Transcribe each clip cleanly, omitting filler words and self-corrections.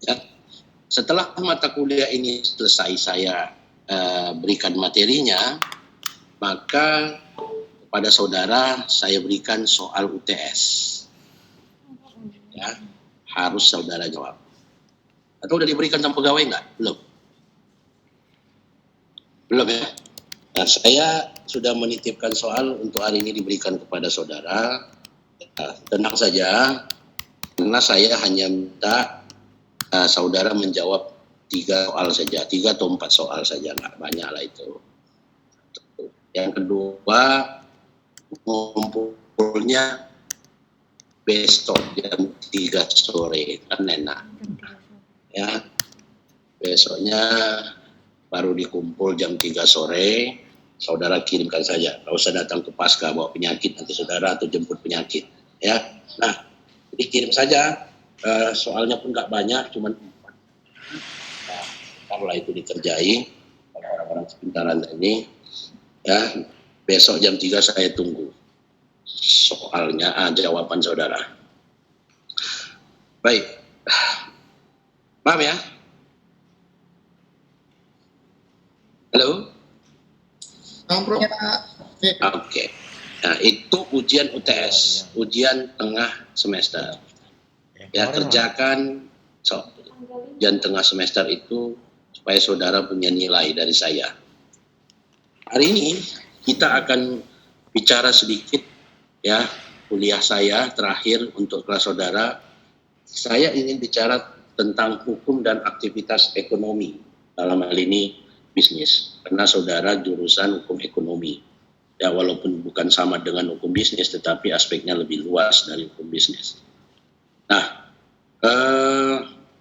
Ya. Setelah mata kuliah ini selesai saya berikan materinya, maka kepada saudara saya berikan soal UTS. Ya, harus saudara jawab. Atau udah diberikan sama pegawai nggak? Belum. Belum ya. Nah, saya sudah menitipkan soal untuk hari ini diberikan kepada saudara. Tenang saja, karena saya hanya minta saudara menjawab 3 soal saja, 3 atau 4 soal saja, nggak banyak lah itu. Yang kedua, ngumpulnya besok jam 3 sore, kan enak. Ya, besoknya baru dikumpul jam 3 sore, saudara kirimkan saja. Nggak usah datang ke pasca bawa penyakit nanti saudara atau jemput penyakit. Ya, nah, jadi kirim saja. Soalnya pun nggak banyak, cuma 4. Nah, kalau itu dikerjai oleh orang-orang sepintaran ini, ya, besok jam 3 saya tunggu soalnya, jawaban saudara. Baik, paham ya? Halo? Oke. Nah, itu ujian UTS, ujian tengah semester. Ya, kerjakan ujian tengah semester itu supaya saudara punya nilai dari saya. Hari ini kita akan bicara sedikit, ya, kuliah saya terakhir untuk kelas saudara. Saya ingin bicara tentang hukum dan aktivitas ekonomi, dalam hal ini bisnis, karena saudara jurusan hukum ekonomi. Ya, walaupun bukan sama dengan hukum bisnis, tetapi aspeknya lebih luas dari hukum bisnis. Nah,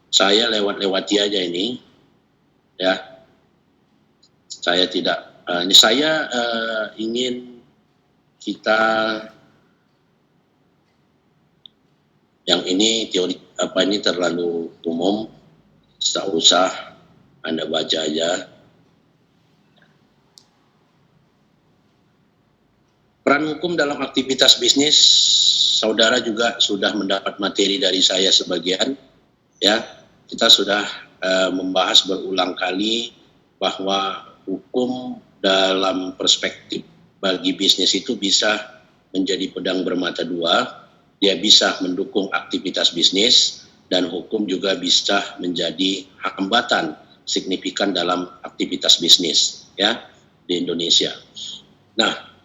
saya lewati aja ini, ya. Saya tidak, saya ingin kita, yang ini teori ini terlalu umum, tak usah Anda baca aja. Peran hukum dalam aktivitas bisnis, saudara juga sudah mendapat materi dari saya sebagian. Ya, kita sudah membahas berulang kali bahwa hukum dalam perspektif bagi bisnis itu bisa menjadi pedang bermata dua. Dia bisa mendukung aktivitas bisnis, dan hukum juga bisa menjadi hambatan signifikan dalam aktivitas bisnis, ya, di Indonesia. Nah,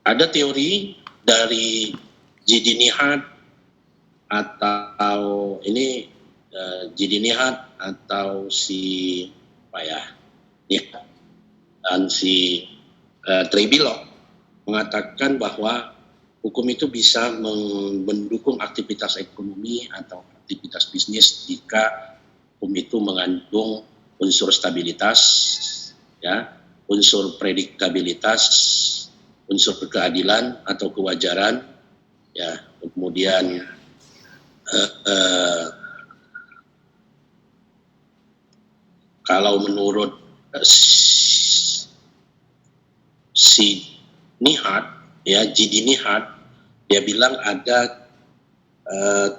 ada teori dari J.D. Nihat atau ini J.D. Nihat atau si Nihat dan si Trebilog mengatakan bahwa hukum itu bisa mendukung aktivitas ekonomi atau aktivitas bisnis jika hukum itu mengandung unsur stabilitas, ya, unsur prediktabilitas, unsur keadilan atau kewajaran, ya, kemudian kalau menurut si Nihat, ya, J.D. Nihat, dia bilang ada 7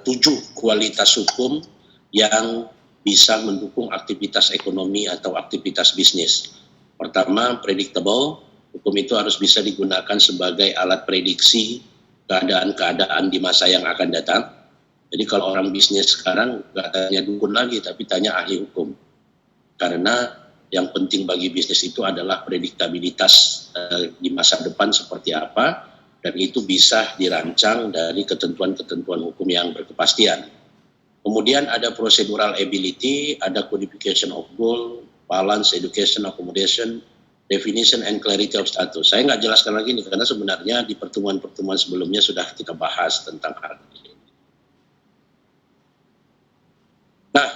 kualitas hukum yang bisa mendukung aktivitas ekonomi atau aktivitas bisnis. Pertama, predictable. Hukum itu harus bisa digunakan sebagai alat prediksi keadaan-keadaan di masa yang akan datang. Jadi kalau orang bisnis sekarang nggak tanya dukun lagi, tapi tanya ahli hukum. Karena yang penting bagi bisnis itu adalah prediktabilitas di masa depan seperti apa, dan itu bisa dirancang dari ketentuan-ketentuan hukum yang berkepastian. Kemudian ada procedural ability, ada codification of goal, balance, education, accommodation, definition and clarity of status. Saya nggak jelaskan lagi nih, karena sebenarnya di pertemuan-pertemuan sebelumnya sudah kita bahas tentang hal ini. Nah,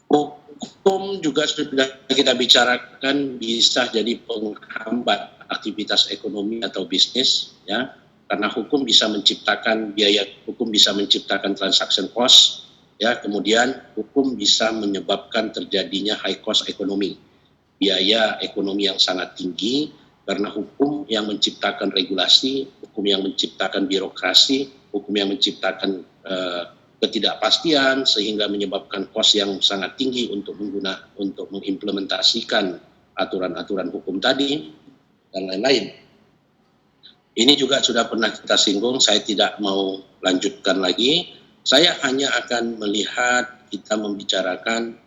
hukum juga sudah kita bicarakan bisa jadi penghambat aktivitas ekonomi atau bisnis, ya, karena hukum bisa menciptakan biaya, hukum bisa menciptakan transaction cost, ya, kemudian hukum bisa menyebabkan terjadinya high cost ekonomi, biaya ekonomi yang sangat tinggi, karena hukum yang menciptakan regulasi, hukum yang menciptakan birokrasi, hukum yang menciptakan ketidakpastian sehingga menyebabkan kos yang sangat tinggi untuk mengimplementasikan aturan-aturan hukum tadi dan lain-lain. Ini juga sudah pernah kita singgung, saya tidak mau lanjutkan lagi. Saya hanya akan melihat, kita membicarakan,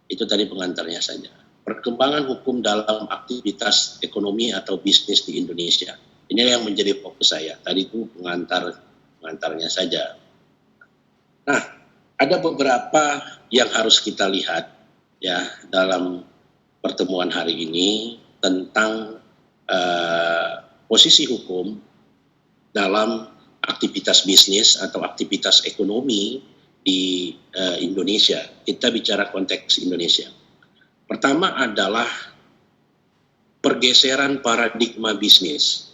itu tadi pengantarnya saja, perkembangan hukum dalam aktivitas ekonomi atau bisnis di Indonesia. Ini yang menjadi fokus saya. Tadi itu pengantarnya saja. Nah, ada beberapa yang harus kita lihat ya dalam pertemuan hari ini tentang posisi hukum dalam aktivitas bisnis atau aktivitas ekonomi di Indonesia. Kita bicara konteks Indonesia. Pertama adalah pergeseran paradigma bisnis.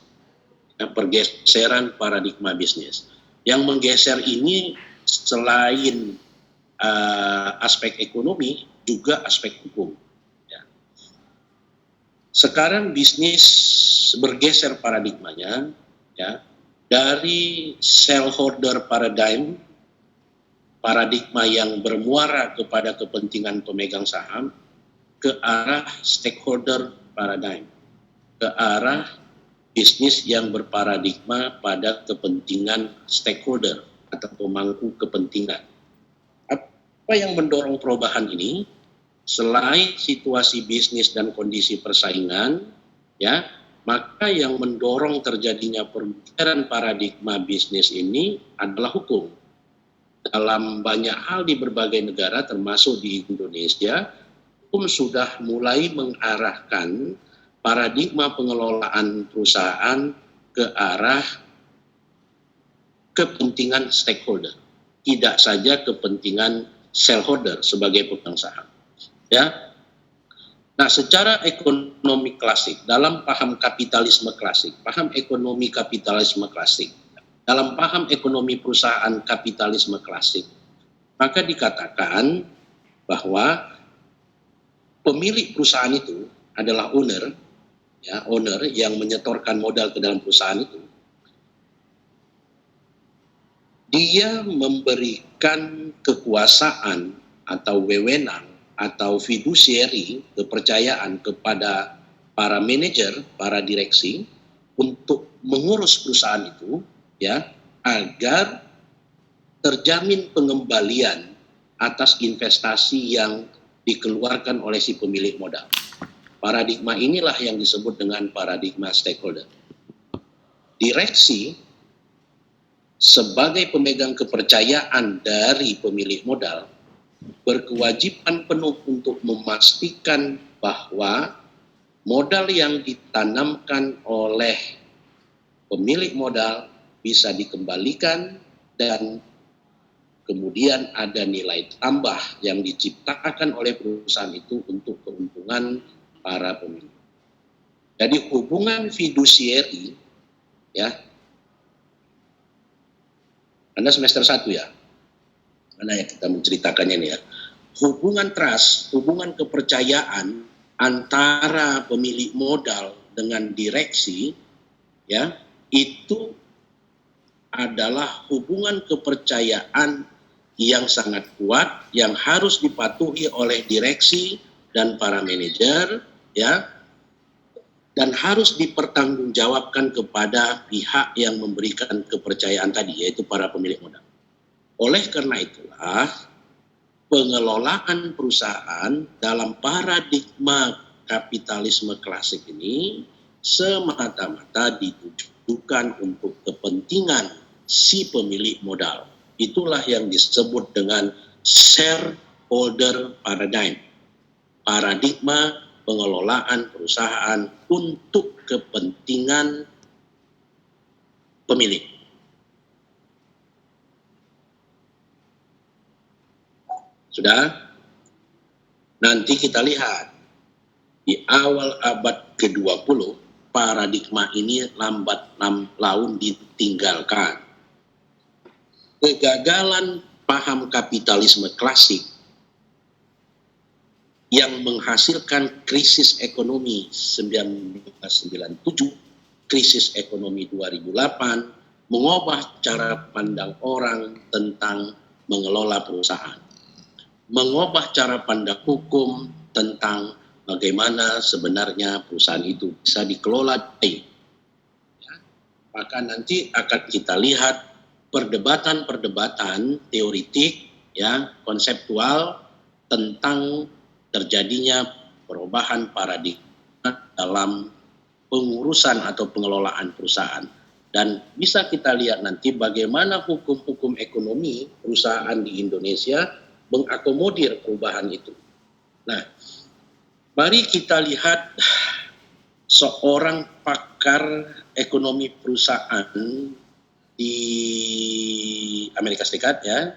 Pergeseran paradigma bisnis. Yang menggeser ini selain aspek ekonomi, juga aspek hukum. Ya. Sekarang bisnis bergeser paradigmanya, ya, dari shareholder paradigma yang bermuara kepada kepentingan pemegang saham, ke arah stakeholder paradigm, ke arah bisnis yang berparadigma pada kepentingan stakeholder atau pemangku kepentingan. Apa yang mendorong perubahan ini? Selain situasi bisnis dan kondisi persaingan, ya, maka yang mendorong terjadinya pergeseran paradigma bisnis ini adalah hukum. Dalam banyak hal di berbagai negara, termasuk di Indonesia, hukum sudah mulai mengarahkan paradigma pengelolaan perusahaan ke arah kepentingan stakeholder, tidak saja kepentingan shareholder sebagai pemegang saham. Ya. Nah, secara ekonomi klasik, dalam paham kapitalisme klasik, paham ekonomi kapitalisme klasik, dalam paham ekonomi perusahaan kapitalisme klasik, maka dikatakan bahwa pemilik perusahaan itu adalah owner, ya, owner yang menyetorkan modal ke dalam perusahaan itu. Dia memberikan kekuasaan atau wewenang atau fiduciary, kepercayaan kepada para manajer, para direksi untuk mengurus perusahaan itu, ya, agar terjamin pengembalian atas investasi yang dikeluarkan oleh si pemilik modal. Paradigma inilah yang disebut dengan paradigma stakeholder. Direksi sebagai pemegang kepercayaan dari pemilik modal berkewajiban penuh untuk memastikan bahwa modal yang ditanamkan oleh pemilik modal bisa dikembalikan dan kemudian ada nilai tambah yang diciptakan oleh perusahaan itu untuk keuntungan para pemilik. Jadi hubungan fiduciary, ya, Anda semester 1 ya, mana ya kita menceritakannya ini ya. Hubungan trust, hubungan kepercayaan antara pemilik modal dengan direksi, ya, itu adalah hubungan kepercayaan yang sangat kuat yang harus dipatuhi oleh direksi dan para manajer, ya, dan harus dipertanggungjawabkan kepada pihak yang memberikan kepercayaan tadi, yaitu para pemilik modal. Oleh karena itulah, pengelolaan perusahaan dalam paradigma kapitalisme klasik ini semata-mata ditujukan untuk kepentingan si pemilik modal. Itulah yang disebut dengan shareholder paradigm, paradigma pengelolaan perusahaan untuk kepentingan pemilik. Sudah? Nanti kita lihat di awal abad ke-20 paradigma ini lambat laun ditinggalkan. Kegagalan paham kapitalisme klasik yang menghasilkan krisis ekonomi 1997, krisis ekonomi 2008, mengubah cara pandang orang tentang mengelola perusahaan, mengubah cara pandang hukum tentang bagaimana sebenarnya perusahaan itu bisa dikelola. Ya, maka nanti akan kita lihat perdebatan-perdebatan teoritik, ya, konseptual tentang terjadinya perubahan paradigma dalam pengurusan atau pengelolaan perusahaan. Dan bisa kita lihat nanti bagaimana hukum-hukum ekonomi perusahaan di Indonesia mengakomodir perubahan itu. Nah, mari kita lihat seorang pakar ekonomi perusahaan di Amerika Serikat, ya.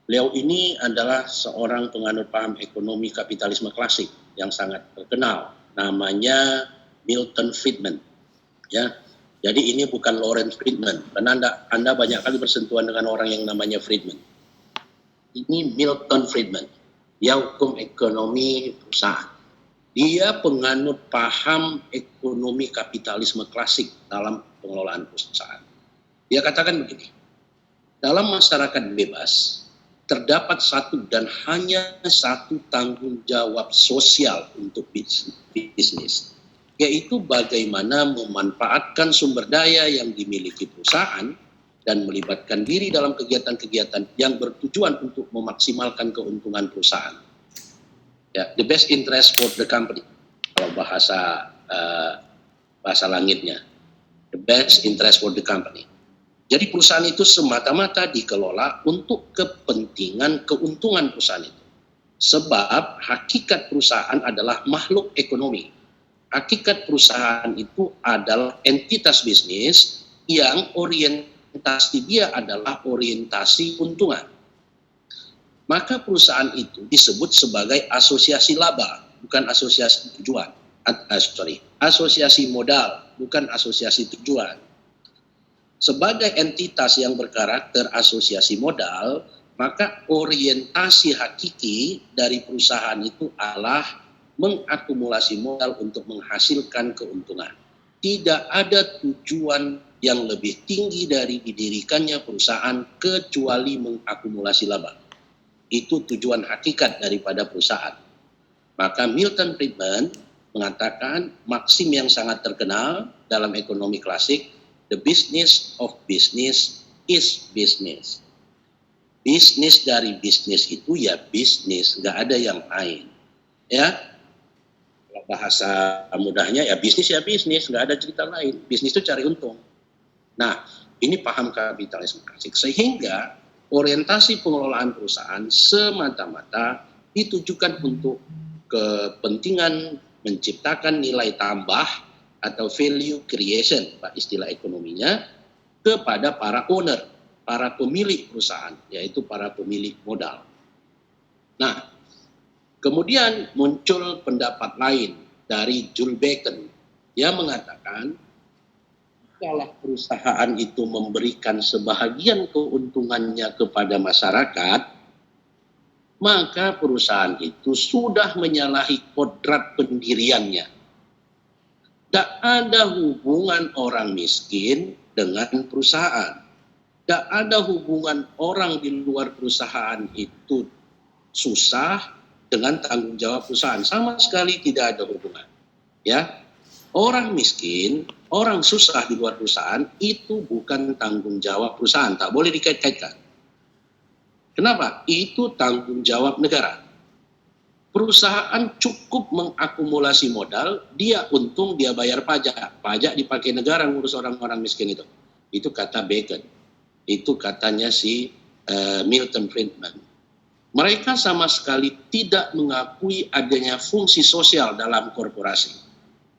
Beliau ini adalah seorang penganut paham ekonomi kapitalisme klasik yang sangat terkenal, namanya Milton Friedman. Ya, jadi ini bukan Lawrence Friedman, karena Anda banyak kali bersentuhan dengan orang yang namanya Friedman. Ini Milton Friedman, dia hukum ekonomi perusahaan. Dia penganut paham ekonomi kapitalisme klasik dalam pengelolaan perusahaan. Dia katakan begini, dalam masyarakat bebas, terdapat satu dan hanya satu tanggung jawab sosial untuk bisnis, yaitu bagaimana memanfaatkan sumber daya yang dimiliki perusahaan dan melibatkan diri dalam kegiatan-kegiatan yang bertujuan untuk memaksimalkan keuntungan perusahaan. Ya, the best interest for the company, kalau bahasa langitnya, the best interest for the company. Jadi perusahaan itu semata-mata dikelola untuk kepentingan keuntungan perusahaan itu. Sebab hakikat perusahaan adalah makhluk ekonomi. Hakikat perusahaan itu adalah entitas bisnis yang orientasi dia adalah orientasi keuntungan. Maka perusahaan itu disebut sebagai asosiasi laba, bukan asosiasi tujuan. Asosiasi modal, bukan asosiasi tujuan. Sebagai entitas yang berkarakter asosiasi modal, maka orientasi hakiki dari perusahaan itu adalah mengakumulasi modal untuk menghasilkan keuntungan. Tidak ada tujuan yang lebih tinggi dari didirikannya perusahaan kecuali mengakumulasi laba. Itu tujuan hakikat daripada perusahaan. Maka Milton Friedman mengatakan maksim yang sangat terkenal dalam ekonomi klasik, the business of business is business. Bisnis dari bisnis itu ya bisnis, nggak ada yang lain. Ya, kalau bahasa mudahnya ya bisnis, nggak ada cerita lain. Bisnis itu cari untung. Nah, ini paham kapitalisme klasik. Sehingga orientasi pengelolaan perusahaan semata-mata ditujukan untuk kepentingan menciptakan nilai tambah atau value creation, Pak, istilah ekonominya, kepada para owner, para pemilik perusahaan, yaitu para pemilik modal. Nah, kemudian muncul pendapat lain dari Jules Bacon. Dia mengatakan, kalau perusahaan itu memberikan sebahagian keuntungannya kepada masyarakat, maka perusahaan itu sudah menyalahi kodrat pendiriannya. Tidak ada hubungan orang miskin dengan perusahaan. Tidak ada hubungan orang di luar perusahaan itu susah dengan tanggung jawab perusahaan. Sama sekali tidak ada hubungan. Ya, orang miskin, orang susah di luar perusahaan itu bukan tanggung jawab perusahaan. Tak boleh dikait-kaitkan. Kenapa? Itu tanggung jawab negara. Perusahaan cukup mengakumulasi modal, dia untung, dia bayar pajak. Pajak dipakai negara ngurus orang-orang miskin itu. Itu kata Bacon. Itu katanya si Milton Friedman. Mereka sama sekali tidak mengakui adanya fungsi sosial dalam korporasi.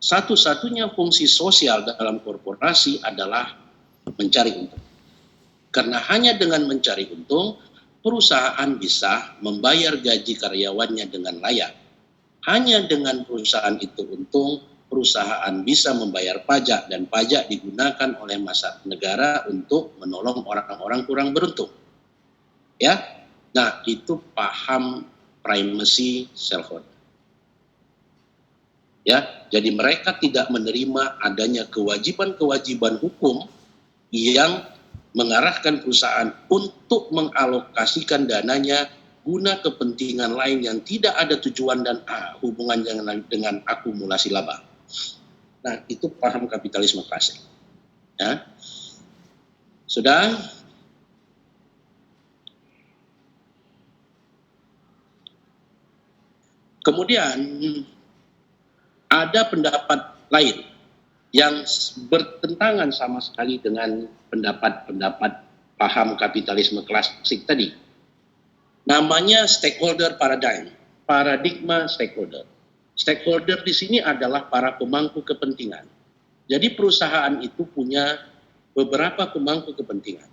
Satu-satunya fungsi sosial dalam korporasi adalah mencari untung. Karena hanya dengan mencari untung, perusahaan bisa membayar gaji karyawannya dengan layak. Hanya dengan perusahaan itu untung, perusahaan bisa membayar pajak, dan pajak digunakan oleh negara untuk menolong orang-orang kurang beruntung. Ya, nah itu paham primacy shareholder. Ya, jadi mereka tidak menerima adanya kewajiban-kewajiban hukum yang mengarahkan perusahaan untuk mengalokasikan dananya guna kepentingan lain yang tidak ada tujuan dan hubungan dengan akumulasi laba. Nah, itu paham kapitalisme klasik. Ya. Sudah? Kemudian ada pendapat lain yang bertentangan sama sekali dengan pendapat-pendapat paham kapitalisme klasik tadi. Namanya stakeholder paradigm, paradigma stakeholder. Stakeholder di sini adalah para pemangku kepentingan. Jadi perusahaan itu punya beberapa pemangku kepentingan.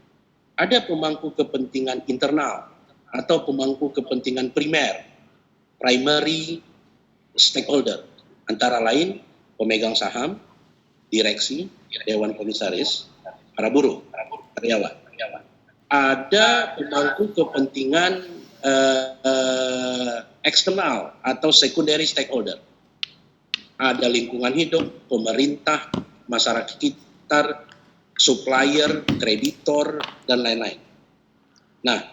Ada pemangku kepentingan internal atau pemangku kepentingan primer, primary stakeholder, antara lain pemegang saham, direksi, dewan komisaris, para buruh, karyawan. Ada pemangku kepentingan eksternal atau secondary stakeholder. Ada lingkungan hidup, pemerintah, masyarakat sekitar, supplier, kreditor, dan lain-lain. Nah,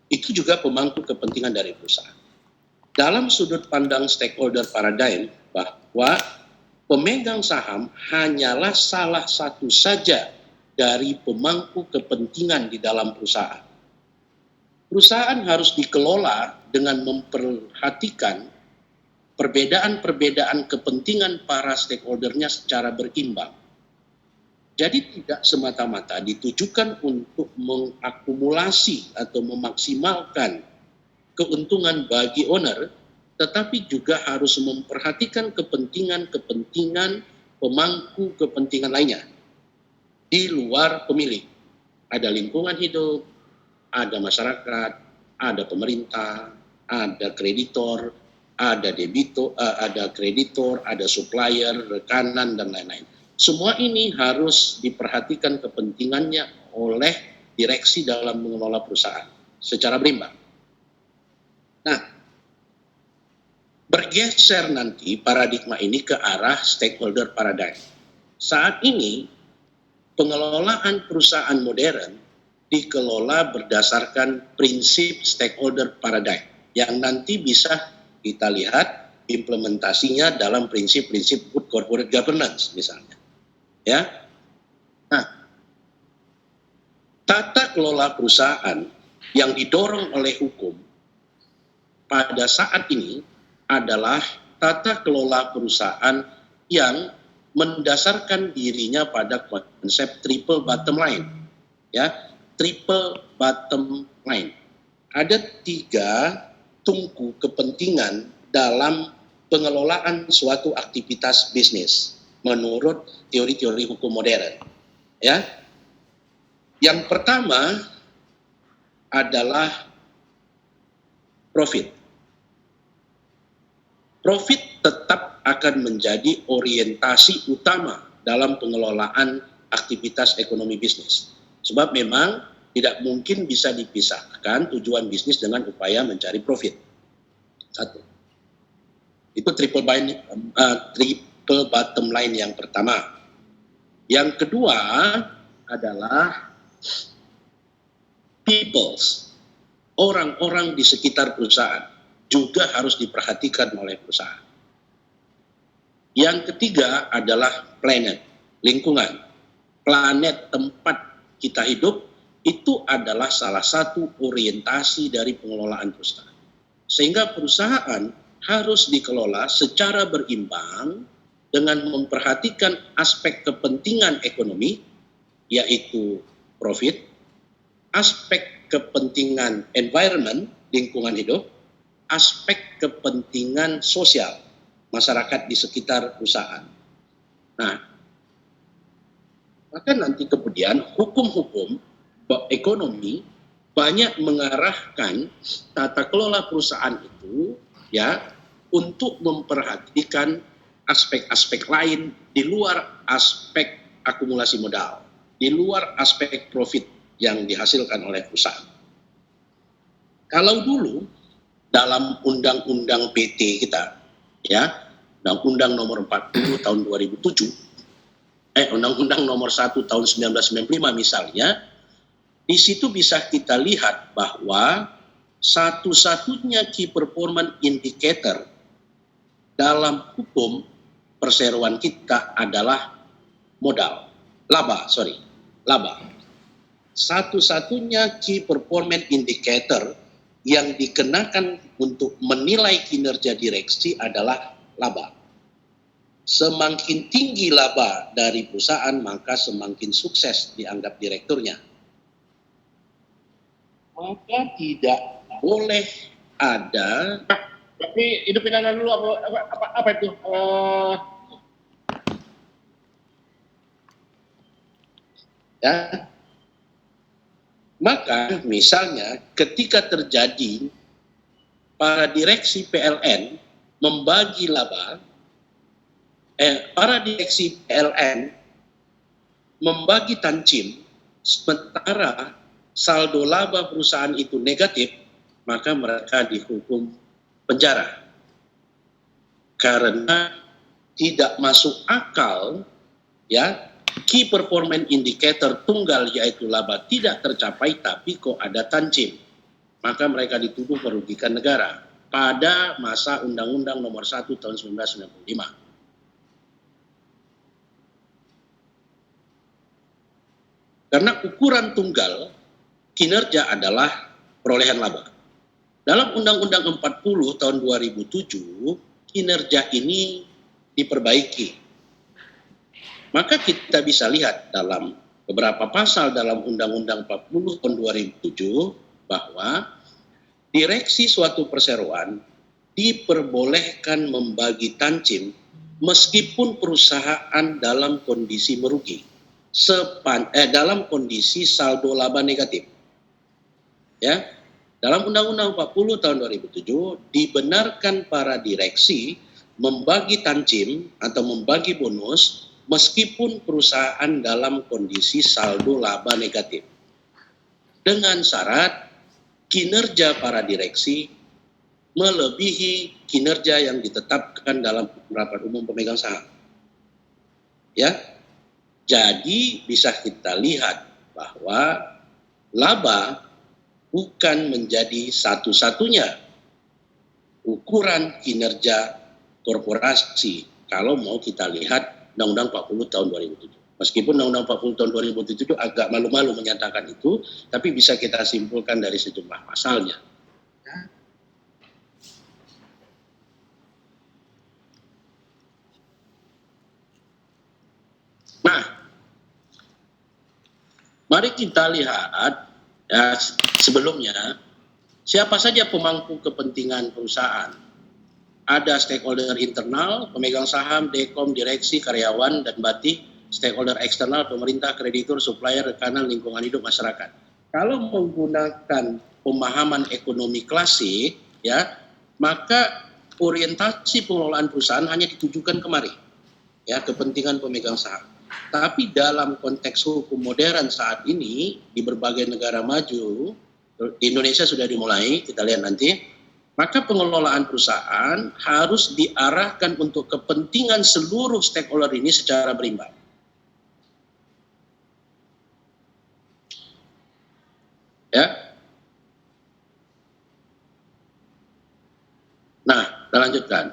itu juga pemangku kepentingan dari perusahaan. Dalam sudut pandang stakeholder paradigm, bahwa pemegang saham hanyalah salah satu saja dari pemangku kepentingan di dalam perusahaan. Perusahaan harus dikelola dengan memperhatikan perbedaan-perbedaan kepentingan para stakeholdernya secara berimbang. Jadi tidak semata-mata ditujukan untuk mengakumulasi atau memaksimalkan keuntungan bagi owner, tetapi juga harus memperhatikan kepentingan-kepentingan pemangku kepentingan lainnya di luar pemilik. Ada lingkungan hidup, ada masyarakat, ada pemerintah, ada kreditor, ada debitur, ada kreditor, ada supplier, rekanan, dan lain-lain. Semua ini harus diperhatikan kepentingannya oleh direksi dalam mengelola perusahaan secara berimbang. Nah, bergeser nanti paradigma ini ke arah stakeholder paradigm. Saat ini, pengelolaan perusahaan modern dikelola berdasarkan prinsip stakeholder paradigm yang nanti bisa kita lihat implementasinya dalam prinsip-prinsip good corporate governance misalnya. Ya. Nah, tata kelola perusahaan yang didorong oleh hukum pada saat ini adalah tata kelola perusahaan yang mendasarkan dirinya pada konsep triple bottom line. Ya, triple bottom line. Ada 3 tungku kepentingan dalam pengelolaan suatu aktivitas bisnis menurut teori-teori hukum modern. Ya. Yang pertama adalah profit. Profit tetap akan menjadi orientasi utama dalam pengelolaan aktivitas ekonomi bisnis. Sebab memang tidak mungkin bisa dipisahkan tujuan bisnis dengan upaya mencari profit. 1. Itu triple bottom line yang pertama. Yang kedua adalah peoples. Orang-orang di sekitar perusahaan juga harus diperhatikan oleh perusahaan. Yang ketiga adalah planet, lingkungan. Planet tempat kita hidup itu adalah salah satu orientasi dari pengelolaan perusahaan. Sehingga perusahaan harus dikelola secara berimbang dengan memperhatikan aspek kepentingan ekonomi, yaitu profit, aspek kepentingan environment, lingkungan hidup, aspek kepentingan sosial, masyarakat di sekitar perusahaan. Nah, maka nanti kemudian hukum-hukum ekonomi banyak mengarahkan tata kelola perusahaan itu ya untuk memperhatikan aspek-aspek lain di luar aspek akumulasi modal, di luar aspek profit yang dihasilkan oleh perusahaan. Kalau dulu dalam undang-undang PT kita ya, Undang-Undang nomor 40 tahun 2007 Undang-Undang Nomor 1 Tahun 1995 misalnya, di situ bisa kita lihat bahwa satu-satunya key performance indicator dalam hukum perseroan kita adalah modal, laba. Satu-satunya key performance indicator yang dikenakan untuk menilai kinerja direksi adalah laba. Semakin tinggi laba dari perusahaan, maka semakin sukses dianggap direkturnya. Maka tidak boleh ada. Tapi hidupin anak dulu apa itu? Ya. Maka misalnya ketika terjadi para direksi PLN membagi laba, para direksi PLN membagi tancim, sementara saldo laba perusahaan itu negatif, maka mereka dihukum penjara. Karena tidak masuk akal, ya, key performance indicator tunggal yaitu laba tidak tercapai, tapi kok ada tancim. Maka mereka dituduh merugikan negara pada masa Undang-Undang Nomor 1 Tahun 1995. Karena ukuran tunggal kinerja adalah perolehan laba. Dalam Undang-Undang 40 tahun 2007, kinerja ini diperbaiki. Maka kita bisa lihat dalam beberapa pasal dalam Undang-Undang 40 tahun 2007 bahwa direksi suatu perseroan diperbolehkan membagi tancim meskipun perusahaan dalam kondisi merugi. Dalam kondisi saldo laba negatif. Ya, dalam Undang-Undang 40 tahun 2007 dibenarkan para direksi membagi tancim atau membagi bonus meskipun perusahaan dalam kondisi saldo laba negatif. Dengan syarat kinerja para direksi melebihi kinerja yang ditetapkan dalam rapat umum pemegang saham. Ya. Jadi bisa kita lihat bahwa laba bukan menjadi satu-satunya ukuran kinerja korporasi kalau mau kita lihat Undang-Undang 40 tahun 2007. Meskipun Undang-Undang 40 tahun 2007 itu agak malu-malu menyatakan itu, tapi bisa kita simpulkan dari sejumlah pasalnya. Nah, mari kita lihat ya, sebelumnya siapa saja pemangku kepentingan perusahaan. Ada stakeholder internal, pemegang saham, dekom, direksi, karyawan, dan bati, stakeholder eksternal, pemerintah, kreditur, supplier, rekanan, lingkungan hidup, masyarakat. Kalau menggunakan pemahaman ekonomi klasik, ya, maka orientasi pengelolaan perusahaan hanya ditujukan kemari, ya, kepentingan pemegang saham. Tapi dalam konteks hukum modern saat ini, di berbagai negara maju, di Indonesia sudah dimulai, kita lihat nanti, maka pengelolaan perusahaan harus diarahkan untuk kepentingan seluruh stakeholder ini secara berimbang. Ya. Nah, kita lanjutkan.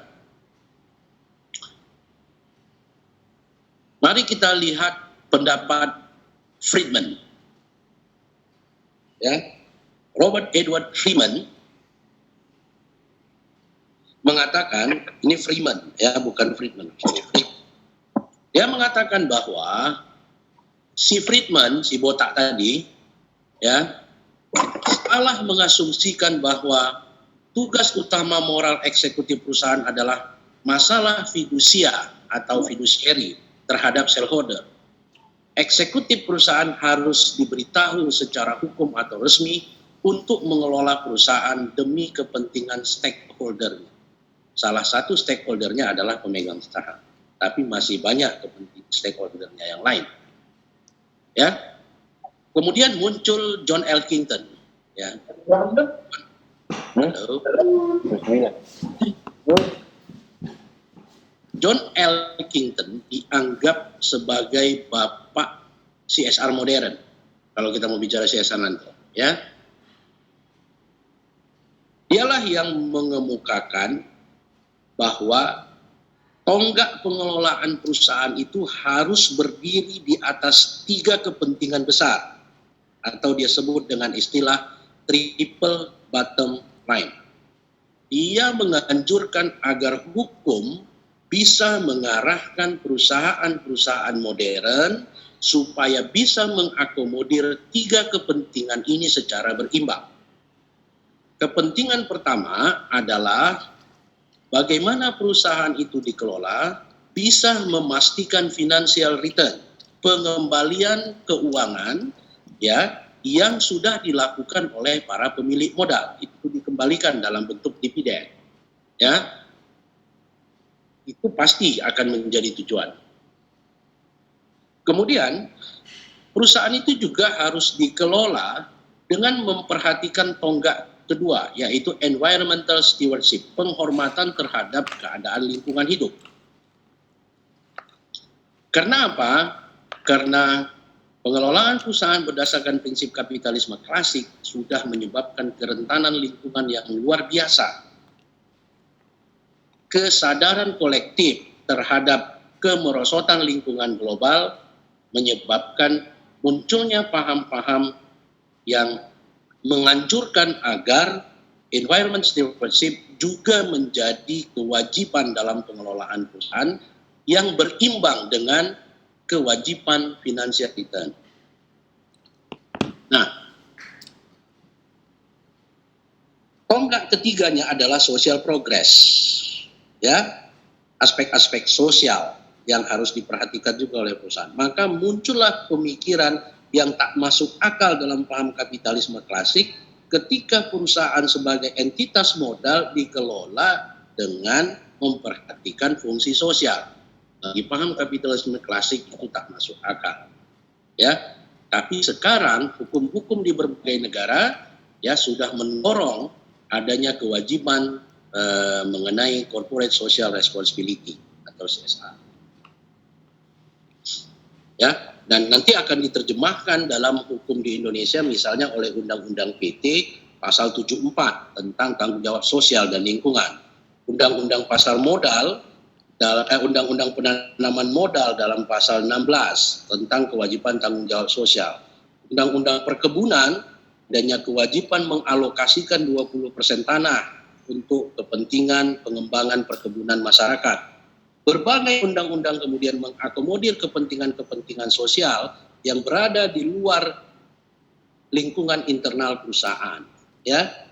Mari kita lihat pendapat Friedman. Ya. Robert Edward Friedman mengatakan, ini Freeman ya, bukan Friedman. Dia mengatakan bahwa si Friedman, si botak tadi, ya, salah mengasumsikan bahwa tugas utama moral eksekutif perusahaan adalah masalah fidusia atau fiduciary terhadap shareholder. Eksekutif perusahaan harus diberitahu secara hukum atau resmi untuk mengelola perusahaan demi kepentingan stakeholder. Salah satu stakeholdernya adalah pemegang saham, tapi masih banyak kepentingan stakeholdernya yang lain. Ya. Kemudian muncul John Elkington. Ya. Halo. John Elkington dianggap sebagai bapak CSR modern. Kalau kita mau bicara CSR nanti, ya. Dialah yang mengemukakan bahwa tonggak pengelolaan perusahaan itu harus berdiri di atas 3 kepentingan besar, atau dia sebut dengan istilah triple bottom line. Dia menganjurkan agar hukum bisa mengarahkan perusahaan-perusahaan modern supaya bisa mengakomodir 3 kepentingan ini secara berimbang. Kepentingan pertama adalah bagaimana perusahaan itu dikelola bisa memastikan financial return, pengembalian keuangan ya yang sudah dilakukan oleh para pemilik modal, itu dikembalikan dalam bentuk dividen. Ya. Itu pasti akan menjadi tujuan. Kemudian perusahaan itu juga harus dikelola dengan memperhatikan tonggak kedua, yaitu environmental stewardship, penghormatan terhadap keadaan lingkungan hidup. Karena apa? Karena pengelolaan perusahaan berdasarkan prinsip kapitalisme klasik sudah menyebabkan kerentanan lingkungan yang luar biasa. Kesadaran kolektif terhadap kemerosotan lingkungan global menyebabkan munculnya paham-paham yang menganjurkan agar environment stewardship juga menjadi kewajiban dalam pengelolaan perusahaan yang berimbang dengan kewajiban financial return. Nah, tonggak ketiganya adalah social progress. Ya, aspek-aspek sosial yang harus diperhatikan juga oleh perusahaan. Maka muncullah pemikiran yang tak masuk akal dalam paham kapitalisme klasik ketika perusahaan sebagai entitas modal dikelola dengan memperhatikan fungsi sosial. Di paham kapitalisme klasik itu tak masuk akal. Ya, tapi sekarang hukum-hukum di berbagai negara ya sudah mendorong adanya kewajiban mengenai corporate social responsibility atau CSR. Ya, dan nanti akan diterjemahkan dalam hukum di Indonesia misalnya oleh Undang-Undang PT pasal 74 tentang tanggung jawab sosial dan lingkungan. Undang-Undang pasar modal, Undang-Undang penanaman modal dalam pasal 16 tentang kewajiban tanggung jawab sosial. Undang-Undang perkebunan adanya kewajiban mengalokasikan 20% tanah untuk kepentingan pengembangan perkebunan masyarakat. Berbagai undang-undang kemudian mengakomodir kepentingan-kepentingan sosial yang berada di luar lingkungan internal perusahaan. Ya.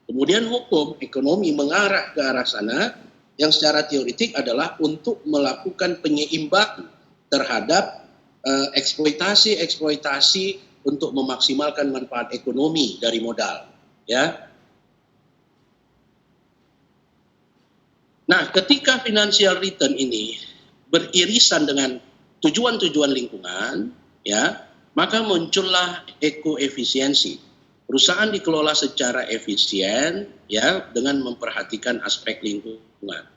Kemudian hukum ekonomi mengarah ke arah sana yang secara teoretik adalah untuk melakukan penyeimbang terhadap eksploitasi untuk memaksimalkan manfaat ekonomi dari modal. Ya. Nah, ketika financial return ini beririsan dengan tujuan-tujuan lingkungan, ya, maka muncullah ekoefisiensi. Perusahaan dikelola secara efisien, ya, dengan memperhatikan aspek lingkungan.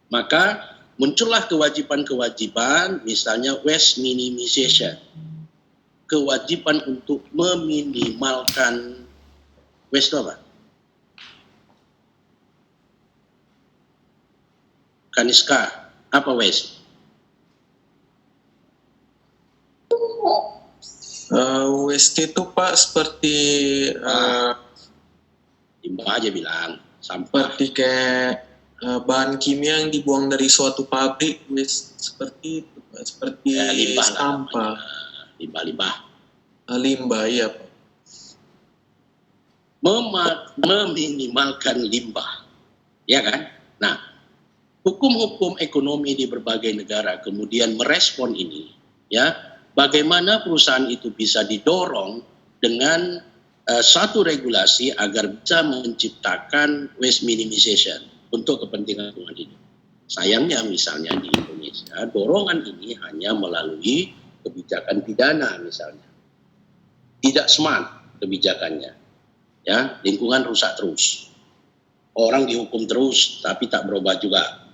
Maka muncullah kewajiban-kewajiban, misalnya waste minimization, kewajiban untuk meminimalkan waste apa? Kaniska, apa waste? Waste itu Pak seperti limbah aja bilang, sampah. seperti kayak bahan kimia yang dibuang dari suatu pabrik, waste seperti itu Pak, seperti Ya, limbah sampah. Limbah. Limbah ya Pak. Meminimalkan limbah, ya kan? Nah, hukum-hukum ekonomi di berbagai negara kemudian merespon ini, ya, bagaimana perusahaan itu bisa didorong dengan satu regulasi agar bisa menciptakan waste minimization untuk kepentingan lingkungan hidup. Sayangnya misalnya di Indonesia dorongan ini hanya melalui kebijakan pidana misalnya, tidak smart kebijakannya, ya, lingkungan rusak terus. orang dihukum terus tapi tak berubah juga.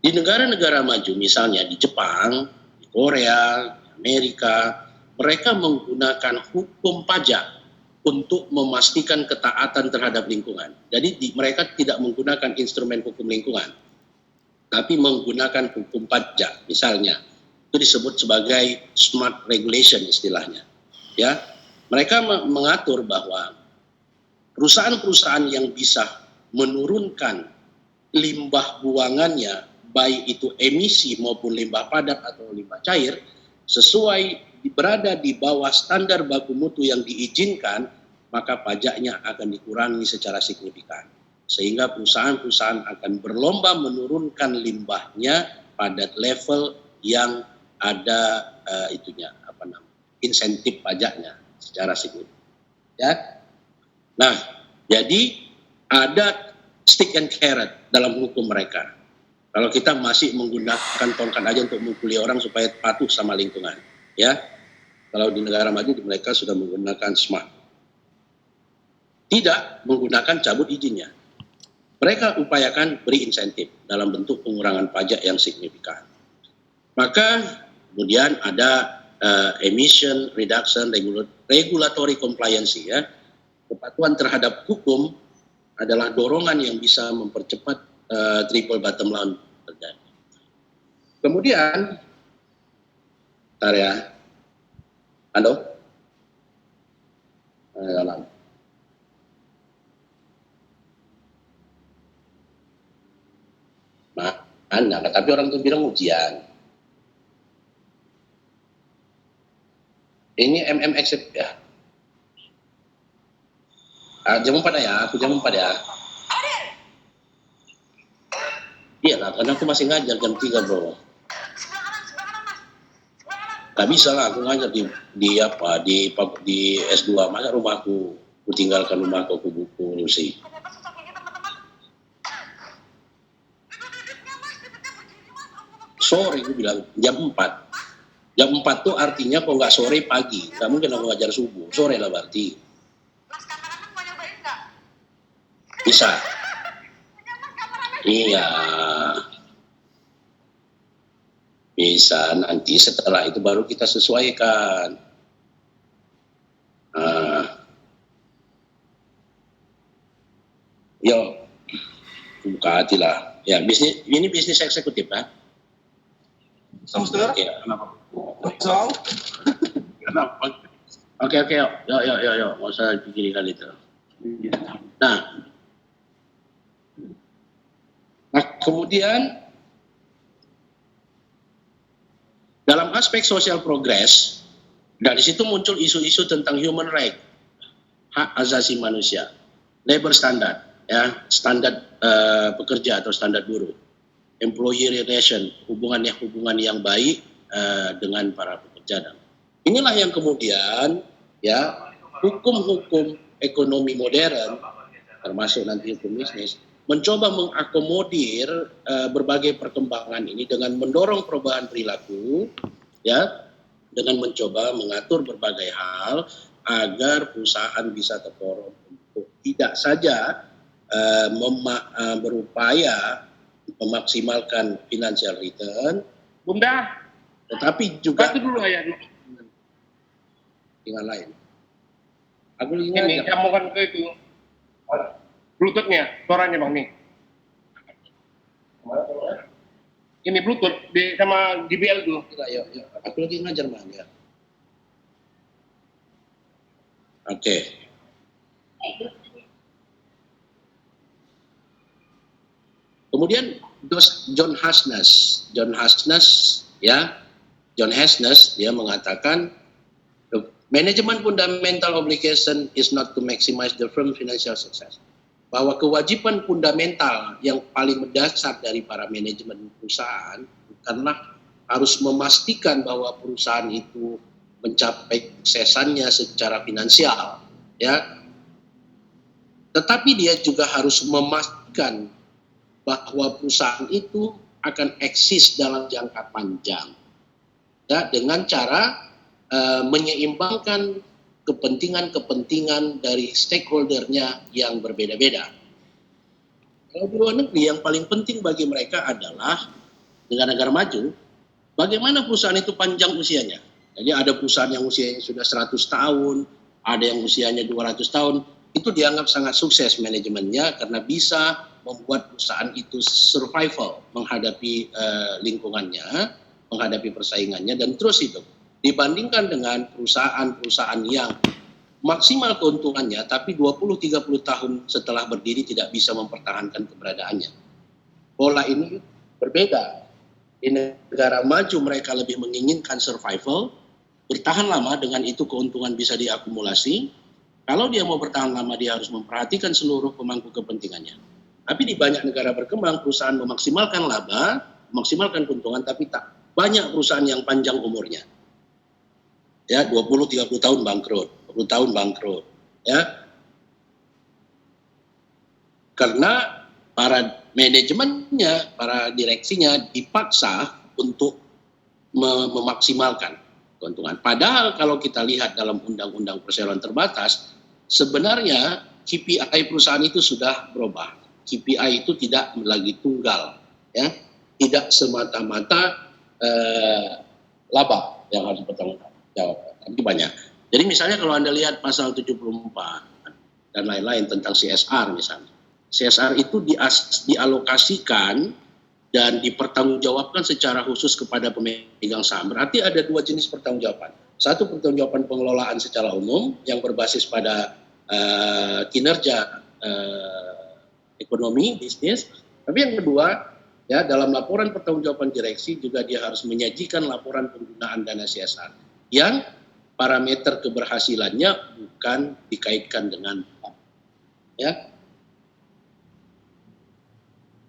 Di negara-negara maju misalnya di Jepang, di Korea, di Amerika, mereka menggunakan hukum pajak untuk memastikan ketaatan terhadap lingkungan. Jadi mereka tidak menggunakan instrumen hukum lingkungan, tapi menggunakan hukum pajak. Misalnya, itu disebut sebagai smart regulation istilahnya. Ya, mereka mengatur bahwa perusahaan-perusahaan yang bisa menurunkan limbah buangannya, baik itu emisi maupun limbah padat atau limbah cair, sesuai berada di bawah standar baku mutu yang diizinkan, maka pajaknya akan dikurangi secara signifikan. Sehingga perusahaan-perusahaan akan berlomba menurunkan limbahnya pada level yang ada insentif pajaknya secara signifikan. Ya. Nah, jadi ada stick and carrot dalam hukum mereka. Kalau kita masih menggunakan tongkat aja untuk memukuli orang supaya patuh sama lingkungan, ya. Kalau di negara maju mereka sudah menggunakan smart. Tidak menggunakan cabut izinnya. Mereka upayakan beri insentif dalam bentuk pengurangan pajak yang signifikan. Maka kemudian ada emission reduction regulatory compliance, ya. Kepatuhan terhadap hukum adalah dorongan yang bisa mempercepat triple bottom line terjadi. Kemudian, bentar ya. Halo? Mana? Tapi orang tuh bilang ujian. Ini MMX ya. Jam 4 ya, aku jam 4 ya. Iya lah, karena aku masih ngajar jam 3 bro. Gak bisa lah, aku ngajar di S2, masa rumahku, aku tinggalkan rumahku, aku buku sih. Sore, aku bilang, jam 4. Jam 4 tuh artinya kalau nggak sore pagi, nggak mungkin aku ngajar subuh, sore lah berarti. Bisa. Iya. Bisa, nanti setelah itu baru kita sesuaikan. Buka hati lah. Ya, ini bisnis eksekutif kan? Saudara? Ya, kenapa? Soal? Kenapa? Oke, yuk. Nggak usah pikirkan itu. Nah, kemudian dalam aspek social progress, dari situ muncul isu-isu tentang human right, hak asasi manusia, labor standard, ya, standar pekerja atau standar buruh, employee relation, hubungan yang baik dengan para pekerja. Inilah yang kemudian, ya, hukum-hukum ekonomi modern, termasuk nanti hukum bisnis, mencoba mengakomodir berbagai perkembangan ini dengan mendorong perubahan perilaku, ya, dengan mencoba mengatur berbagai hal agar perusahaan bisa terdorong untuk tidak saja berupaya memaksimalkan financial return, Bunda, tetapi juga bantu dulu ayah. dengan lain. Aku ingin Ini kamu kan ke itu. Bluetoothnya, suaranya bang nih. Ini Bluetooth sama JBL tuh. Yuk. Aku lagi ngajar man ya. Oke. Kemudian John Hasnas dia mengatakan manajemen fundamental obligation is not to maximize the firm financial success. Bahwa kewajiban fundamental yang paling mendasar dari para manajemen perusahaan bukanlah harus memastikan bahwa perusahaan itu mencapai suksesannya secara finansial, ya. Tetapi dia juga harus memastikan bahwa perusahaan itu akan eksis dalam jangka panjang, ya, dengan cara menyeimbangkan kepentingan-kepentingan dari stakeholdernya yang berbeda-beda. Kalau di luar negeri yang paling penting bagi mereka adalah negara-negara maju, bagaimana perusahaan itu panjang usianya. Jadi ada perusahaan yang usianya sudah 100 tahun, ada yang usianya 200 tahun, itu dianggap sangat sukses manajemennya karena bisa membuat perusahaan itu survival menghadapi lingkungannya, menghadapi persaingannya dan terus hidup. Dibandingkan dengan perusahaan-perusahaan yang maksimal keuntungannya tapi 20-30 tahun setelah berdiri tidak bisa mempertahankan keberadaannya. Pola ini berbeda. Di negara maju mereka lebih menginginkan survival, bertahan lama, dengan itu keuntungan bisa diakumulasi. Kalau dia mau bertahan lama dia harus memperhatikan seluruh pemangku kepentingannya. Tapi di banyak negara berkembang perusahaan memaksimalkan laba, memaksimalkan keuntungan tapi tak banyak perusahaan yang panjang umurnya. Ya, 20-30 tahun bangkrut, 20 tahun bangkrut, ya. Karena para manajemennya, para direksinya dipaksa untuk memaksimalkan keuntungan. Padahal kalau kita lihat dalam undang-undang perseroan terbatas, sebenarnya KPI perusahaan itu sudah berubah. KPI itu tidak lagi tunggal, ya, tidak semata-mata laba yang harus bertanggung jawab, tapi banyak. Jadi misalnya kalau Anda lihat pasal 74 dan lain-lain tentang CSR misalnya, CSR itu dialokasikan dan dipertanggungjawabkan secara khusus kepada pemegang saham. Berarti ada dua jenis pertanggungjawaban. Satu, pertanggungjawaban pengelolaan secara umum yang berbasis pada kinerja ekonomi, bisnis. Tapi yang kedua, ya, dalam laporan pertanggungjawaban direksi juga dia harus menyajikan laporan penggunaan dana CSR yang parameter keberhasilannya bukan dikaitkan dengan, ya.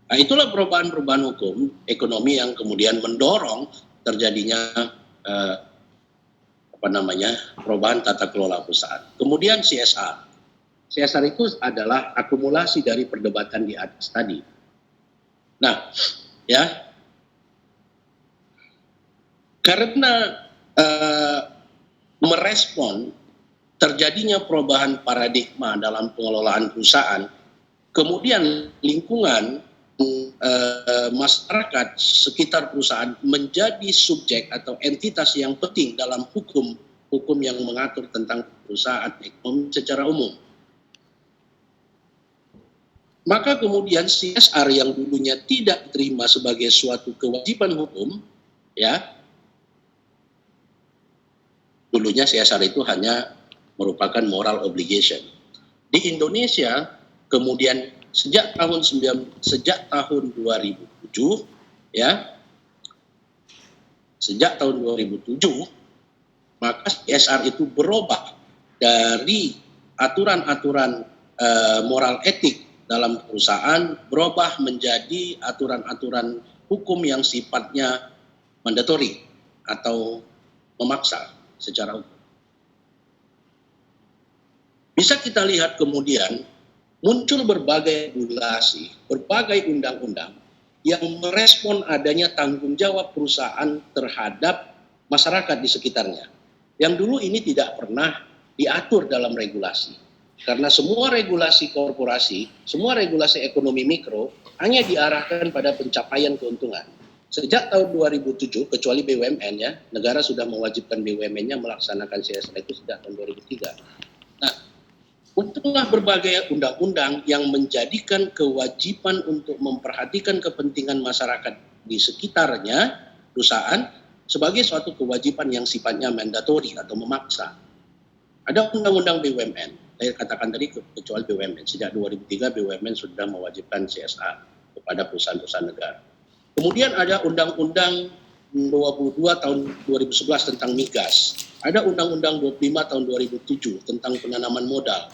Nah, itulah perubahan-perubahan hukum ekonomi yang kemudian mendorong terjadinya perubahan tata kelola perusahaan. Kemudian CSR. CSR itu adalah akumulasi dari perdebatan di atas tadi. Nah, ya, karena merespon terjadinya perubahan paradigma dalam pengelolaan perusahaan, kemudian lingkungan masyarakat sekitar perusahaan menjadi subjek atau entitas yang penting dalam hukum yang mengatur tentang perusahaan ekonomi secara umum. Maka kemudian CSR yang dulunya tidak diterima sebagai suatu kewajiban hukum, ya, dulunya CSR itu hanya merupakan moral obligation. Di Indonesia kemudian sejak tahun 2007, ya, sejak tahun 2007 maka CSR itu berubah dari aturan-aturan moral etik dalam perusahaan, berubah menjadi aturan-aturan hukum yang sifatnya mandatori atau memaksa secara hukum. Bisa kita lihat kemudian muncul berbagai regulasi, berbagai undang-undang yang merespon adanya tanggung jawab perusahaan terhadap masyarakat di sekitarnya. Yang dulu ini tidak pernah diatur dalam regulasi. Karena semua regulasi korporasi, semua regulasi ekonomi mikro hanya diarahkan pada pencapaian keuntungan. Sejak tahun 2007, kecuali BUMN, ya, negara sudah mewajibkan BUMN-nya melaksanakan CSR itu sejak tahun 2003. Nah, muncullah berbagai undang-undang yang menjadikan kewajiban untuk memperhatikan kepentingan masyarakat di sekitarnya perusahaan sebagai suatu kewajiban yang sifatnya mandatori atau memaksa. Ada undang-undang BUMN, saya katakan tadi kecuali BUMN, sejak 2003 BUMN sudah mewajibkan CSR kepada perusahaan-perusahaan negara. Kemudian ada Undang-Undang 22 tahun 2011 tentang migas. Ada Undang-Undang 25 tahun 2007 tentang penanaman modal.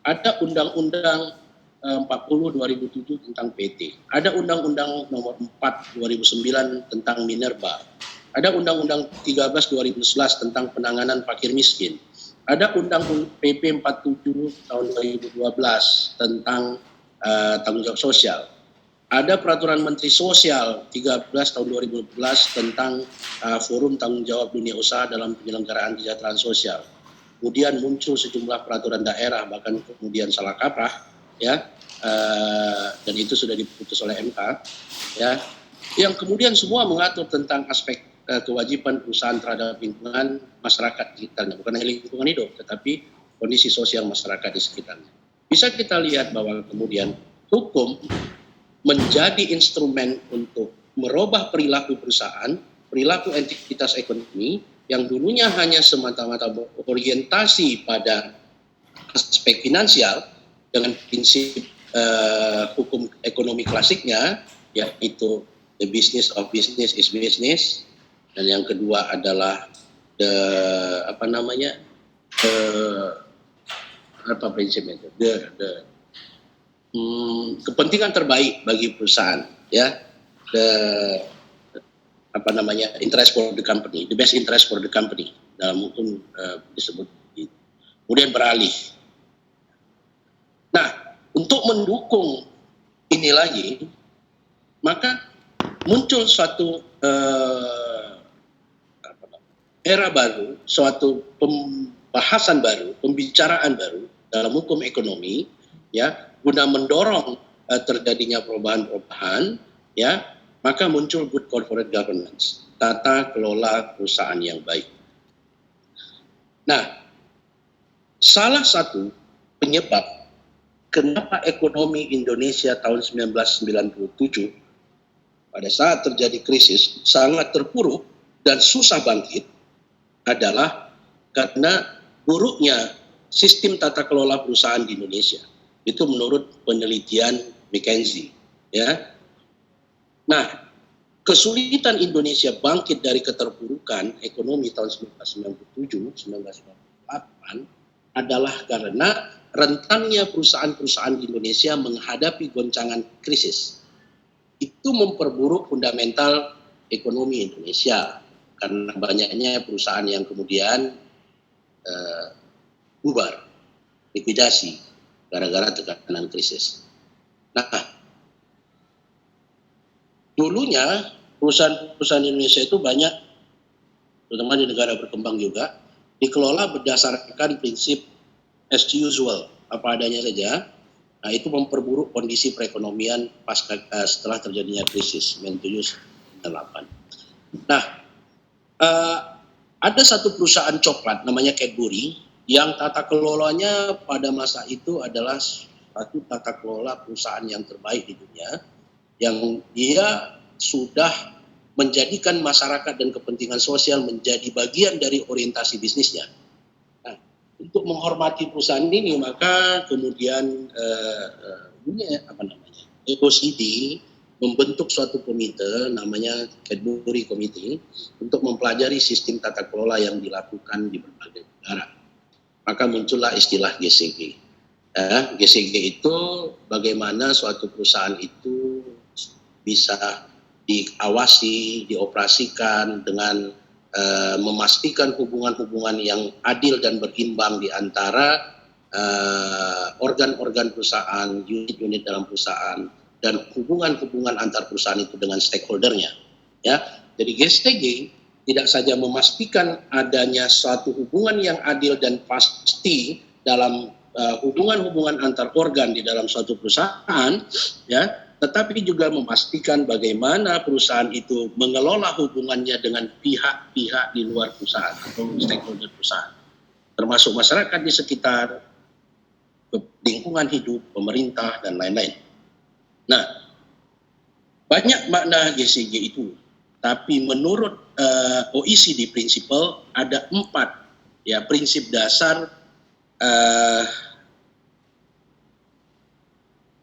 Ada Undang-Undang 40 2007 tentang PT. Ada Undang-Undang nomor 4 2009 tentang minerba. Ada Undang-Undang 13 2011 tentang penanganan fakir miskin. Ada Undang-Undang PP 47 tahun 2012 tentang tanggung jawab sosial. Ada Peraturan Menteri Sosial 13 tahun 2012 tentang Forum Tanggung Jawab Dunia Usaha dalam penyelenggaraan kesejahteraan sosial. Kemudian muncul sejumlah peraturan daerah, bahkan kemudian salah kaprah, ya, dan itu sudah diputus oleh MK, ya, yang kemudian semua mengatur tentang aspek kewajiban perusahaan terhadap lingkungan masyarakat sekitarnya, bukan hanya lingkungan hidup, tetapi kondisi sosial masyarakat di sekitarnya. Bisa kita lihat bahwa kemudian hukum menjadi instrumen untuk merubah perilaku perusahaan, perilaku entitas ekonomi yang dulunya hanya semata-mata berorientasi pada aspek finansial dengan prinsip hukum ekonomi klasiknya, yaitu the business of business is business, dan yang kedua adalah prinsipnya itu kepentingan terbaik bagi perusahaan, ya, interest for the company, the best interest for the company, dalam hukum disebut itu. Kemudian beralih. Nah, untuk mendukung ini lagi, maka muncul suatu era baru, suatu pembahasan baru, pembicaraan baru dalam hukum ekonomi, ya, guna mendorong terjadinya perubahan-perubahan, ya, maka muncul good corporate governance, tata kelola perusahaan yang baik. Nah, salah satu penyebab kenapa ekonomi Indonesia tahun 1997 pada saat terjadi krisis sangat terpuruk dan susah bangkit adalah karena buruknya sistem tata kelola perusahaan di Indonesia. Itu menurut penelitian McKinsey, ya. Nah, kesulitan Indonesia bangkit dari keterpurukan ekonomi tahun 1997-1998 adalah karena rentannya perusahaan-perusahaan di Indonesia menghadapi goncangan krisis. Itu memperburuk fundamental ekonomi Indonesia karena banyaknya perusahaan yang kemudian bubar, likuidasi gara-gara tekanan krisis. Nah, dulunya perusahaan-perusahaan Indonesia itu banyak, terutama di negara berkembang juga, dikelola berdasarkan prinsip as usual, apa adanya saja. Nah, itu memperburuk kondisi perekonomian setelah terjadinya krisis 1998. Nah, ada satu perusahaan coklat namanya Cadbury yang tata kelolanya pada masa itu adalah satu tata kelola perusahaan yang terbaik di dunia, yang dia sudah menjadikan masyarakat dan kepentingan sosial menjadi bagian dari orientasi bisnisnya. Nah, untuk menghormati perusahaan ini, maka kemudian OECD membentuk suatu komite namanya Cadbury Committee untuk mempelajari sistem tata kelola yang dilakukan di berbagai negara. Maka muncullah istilah GCG. GCG itu bagaimana suatu perusahaan itu bisa diawasi, dioperasikan dengan memastikan hubungan-hubungan yang adil dan berimbang di antara organ-organ perusahaan, unit-unit dalam perusahaan, dan hubungan-hubungan antar perusahaan itu dengan stakeholdernya. Ya, jadi GCG tidak saja memastikan adanya suatu hubungan yang adil dan pasti dalam hubungan-hubungan antar organ di dalam suatu perusahaan, ya, tetapi juga memastikan bagaimana perusahaan itu mengelola hubungannya dengan pihak-pihak di luar perusahaan atau stakeholder perusahaan, termasuk masyarakat di sekitar, lingkungan hidup, pemerintah, dan lain-lain. Nah, banyak makna GCG itu, tapi menurut OECD Principle ada 4 ya prinsip dasar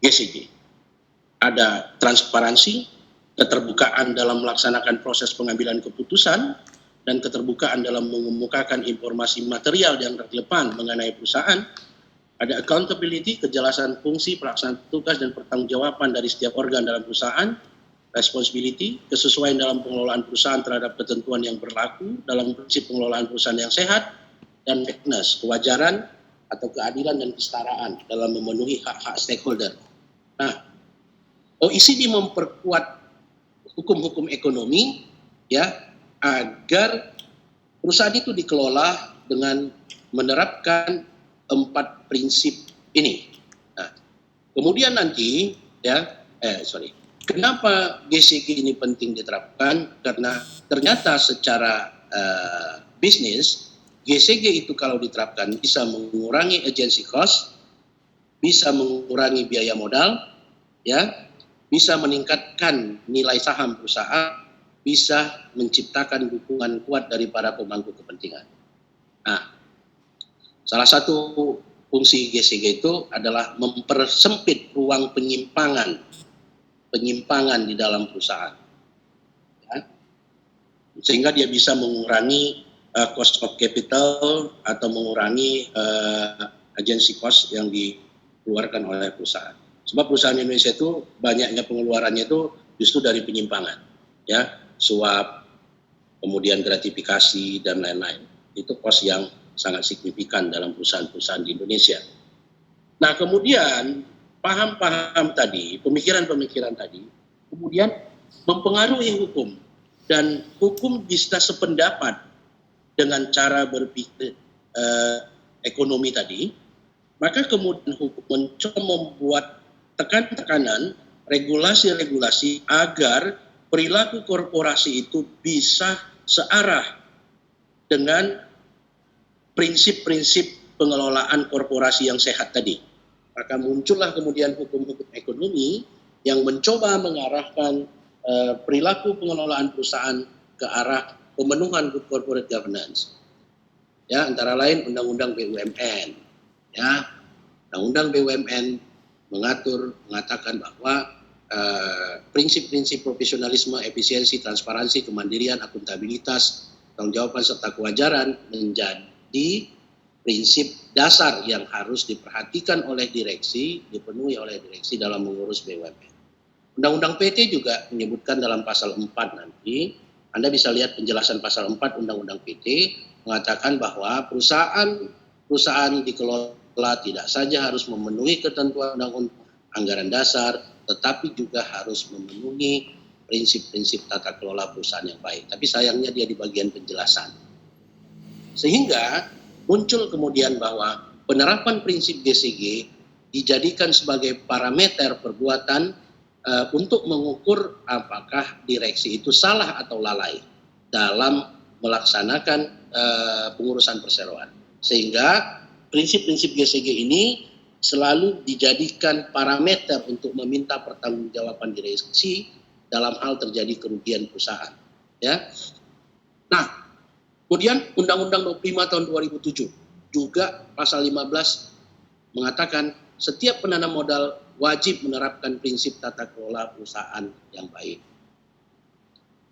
GCG. Ada transparansi, keterbukaan dalam melaksanakan proses pengambilan keputusan, dan keterbukaan dalam mengemukakan informasi material yang relevan mengenai perusahaan. Ada accountability, kejelasan fungsi, pelaksanaan tugas, dan pertanggungjawaban dari setiap organ dalam perusahaan. Responsibility, kesesuaian dalam pengelolaan perusahaan terhadap ketentuan yang berlaku dalam prinsip pengelolaan perusahaan yang sehat. Dan fairness, kewajaran atau keadilan dan kesetaraan dalam memenuhi hak-hak stakeholder. Nah, OECD memperkuat hukum-hukum ekonomi, ya, agar perusahaan itu dikelola dengan menerapkan 4 prinsip ini. Nah, Kemudian nanti kenapa GCG ini penting diterapkan? Karena ternyata secara bisnis GCG itu kalau diterapkan bisa mengurangi agency cost, bisa mengurangi biaya modal, ya, bisa meningkatkan nilai saham perusahaan, bisa menciptakan dukungan kuat dari para pemangku kepentingan. Nah, salah satu fungsi GCG itu adalah mempersempit ruang penyimpangan di dalam perusahaan, ya, sehingga dia bisa mengurangi cost of capital atau mengurangi agency cost yang dikeluarkan oleh perusahaan. Sebab perusahaan Indonesia itu banyaknya pengeluarannya itu justru dari penyimpangan, ya, suap, kemudian gratifikasi dan lain-lain. Itu cost yang sangat signifikan dalam perusahaan-perusahaan di Indonesia. Nah, kemudian paham-paham tadi, pemikiran-pemikiran tadi, kemudian mempengaruhi hukum, dan hukum bisa sependapat dengan cara berpikir ekonomi tadi, maka kemudian hukum mencoba membuat tekanan, regulasi-regulasi agar perilaku korporasi itu bisa searah dengan prinsip-prinsip pengelolaan korporasi yang sehat tadi. Maka muncullah kemudian hukum-hukum ekonomi yang mencoba mengarahkan perilaku pengelolaan perusahaan ke arah pemenuhan good corporate governance. Ya, antara lain Undang-Undang BUMN. Ya, Undang-Undang BUMN mengatakan bahwa prinsip-prinsip profesionalisme, efisiensi, transparansi, kemandirian, akuntabilitas, tanggung jawaban serta kewajaran menjadi prinsip dasar yang harus diperhatikan oleh direksi, dipenuhi oleh direksi dalam mengurus BUMN. Undang-Undang PT juga menyebutkan dalam pasal 4 nanti, Anda bisa lihat penjelasan pasal 4 Undang-Undang PT, mengatakan bahwa perusahaan dikelola tidak saja harus memenuhi ketentuan undang-undang anggaran dasar, tetapi juga harus memenuhi prinsip-prinsip tata kelola perusahaan yang baik. Tapi sayangnya dia di bagian penjelasan. Sehingga muncul kemudian bahwa penerapan prinsip GCG dijadikan sebagai parameter perbuatan untuk mengukur apakah direksi itu salah atau lalai dalam melaksanakan pengurusan perseroan. Sehingga prinsip-prinsip GCG ini selalu dijadikan parameter untuk meminta pertanggungjawaban direksi dalam hal terjadi kerugian perusahaan. Ya. Nah, kemudian Undang-Undang 25 tahun 2007 juga pasal 15 mengatakan setiap penanam modal wajib menerapkan prinsip tata kelola perusahaan yang baik.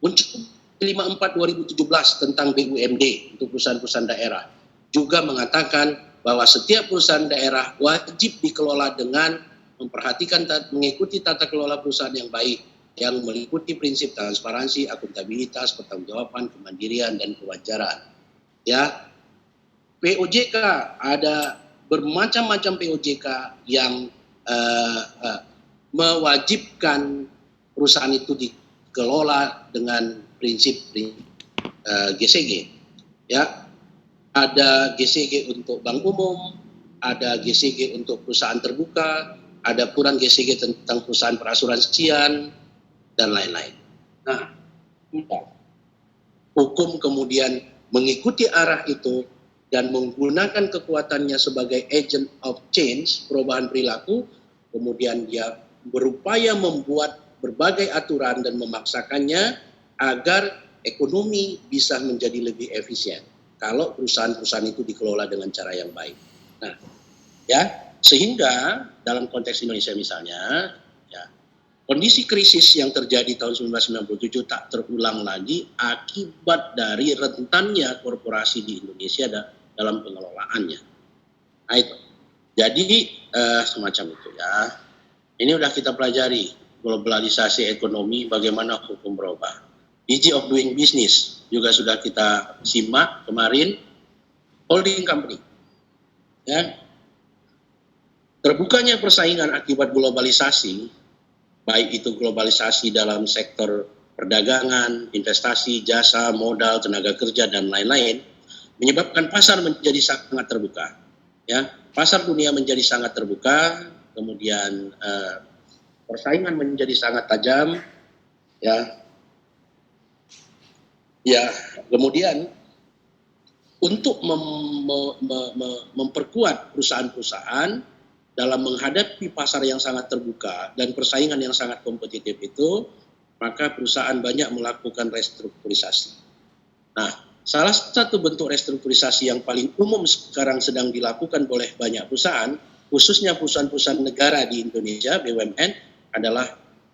Muncul 54 2017 tentang BUMD untuk perusahaan-perusahaan daerah juga mengatakan bahwa setiap perusahaan daerah wajib dikelola dengan memperhatikan mengikuti tata kelola perusahaan yang baik yang meliputi prinsip transparansi, akuntabilitas, pertanggungjawaban, kemandirian dan kewajaran. Ya, POJK ada bermacam-macam POJK yang mewajibkan perusahaan itu dikelola dengan prinsip GCG. Ya, ada GCG untuk bank umum, ada GCG untuk perusahaan terbuka, ada pula GCG tentang perusahaan perasuransian dan lain-lain. Nah, hukum kemudian mengikuti arah itu dan menggunakan kekuatannya sebagai agent of change, perubahan perilaku, kemudian dia berupaya membuat berbagai aturan dan memaksakannya agar ekonomi bisa menjadi lebih efisien kalau perusahaan-perusahaan itu dikelola dengan cara yang baik. Nah, ya, sehingga dalam konteks Indonesia misalnya, ya, kondisi krisis yang terjadi tahun 1997 tak terulang lagi akibat dari rentannya korporasi di Indonesia dalam pengelolaannya. Nah itu, jadi semacam itu ya. Ini udah kita pelajari globalisasi ekonomi, bagaimana hukum berubah. Easy of doing business juga sudah kita simak kemarin. Holding company, ya, terbukanya persaingan akibat globalisasi, baik itu globalisasi dalam sektor perdagangan, investasi, jasa, modal, tenaga kerja dan lain-lain, menyebabkan pasar menjadi sangat terbuka. Ya, pasar dunia menjadi sangat terbuka, kemudian persaingan menjadi sangat tajam, ya. Ya, kemudian untuk memperkuat perusahaan-perusahaan dalam menghadapi pasar yang sangat terbuka dan persaingan yang sangat kompetitif itu, maka perusahaan banyak melakukan restrukturisasi. Nah, salah satu bentuk restrukturisasi yang paling umum sekarang sedang dilakukan oleh banyak perusahaan, khususnya perusahaan-perusahaan negara di Indonesia, BUMN, adalah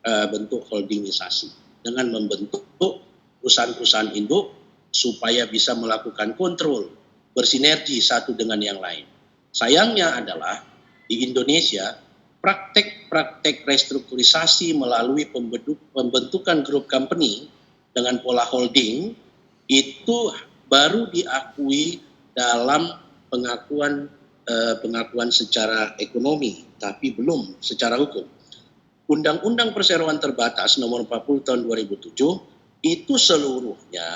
bentuk holdingisasi dengan membentuk perusahaan-perusahaan induk supaya bisa melakukan kontrol, bersinergi satu dengan yang lain. Sayangnya adalah di Indonesia, praktek-praktek restrukturisasi melalui pembentukan grup company dengan pola holding itu baru diakui dalam pengakuan secara ekonomi, tapi belum secara hukum. Undang-Undang Perseroan Terbatas nomor 40 tahun 2007 itu seluruhnya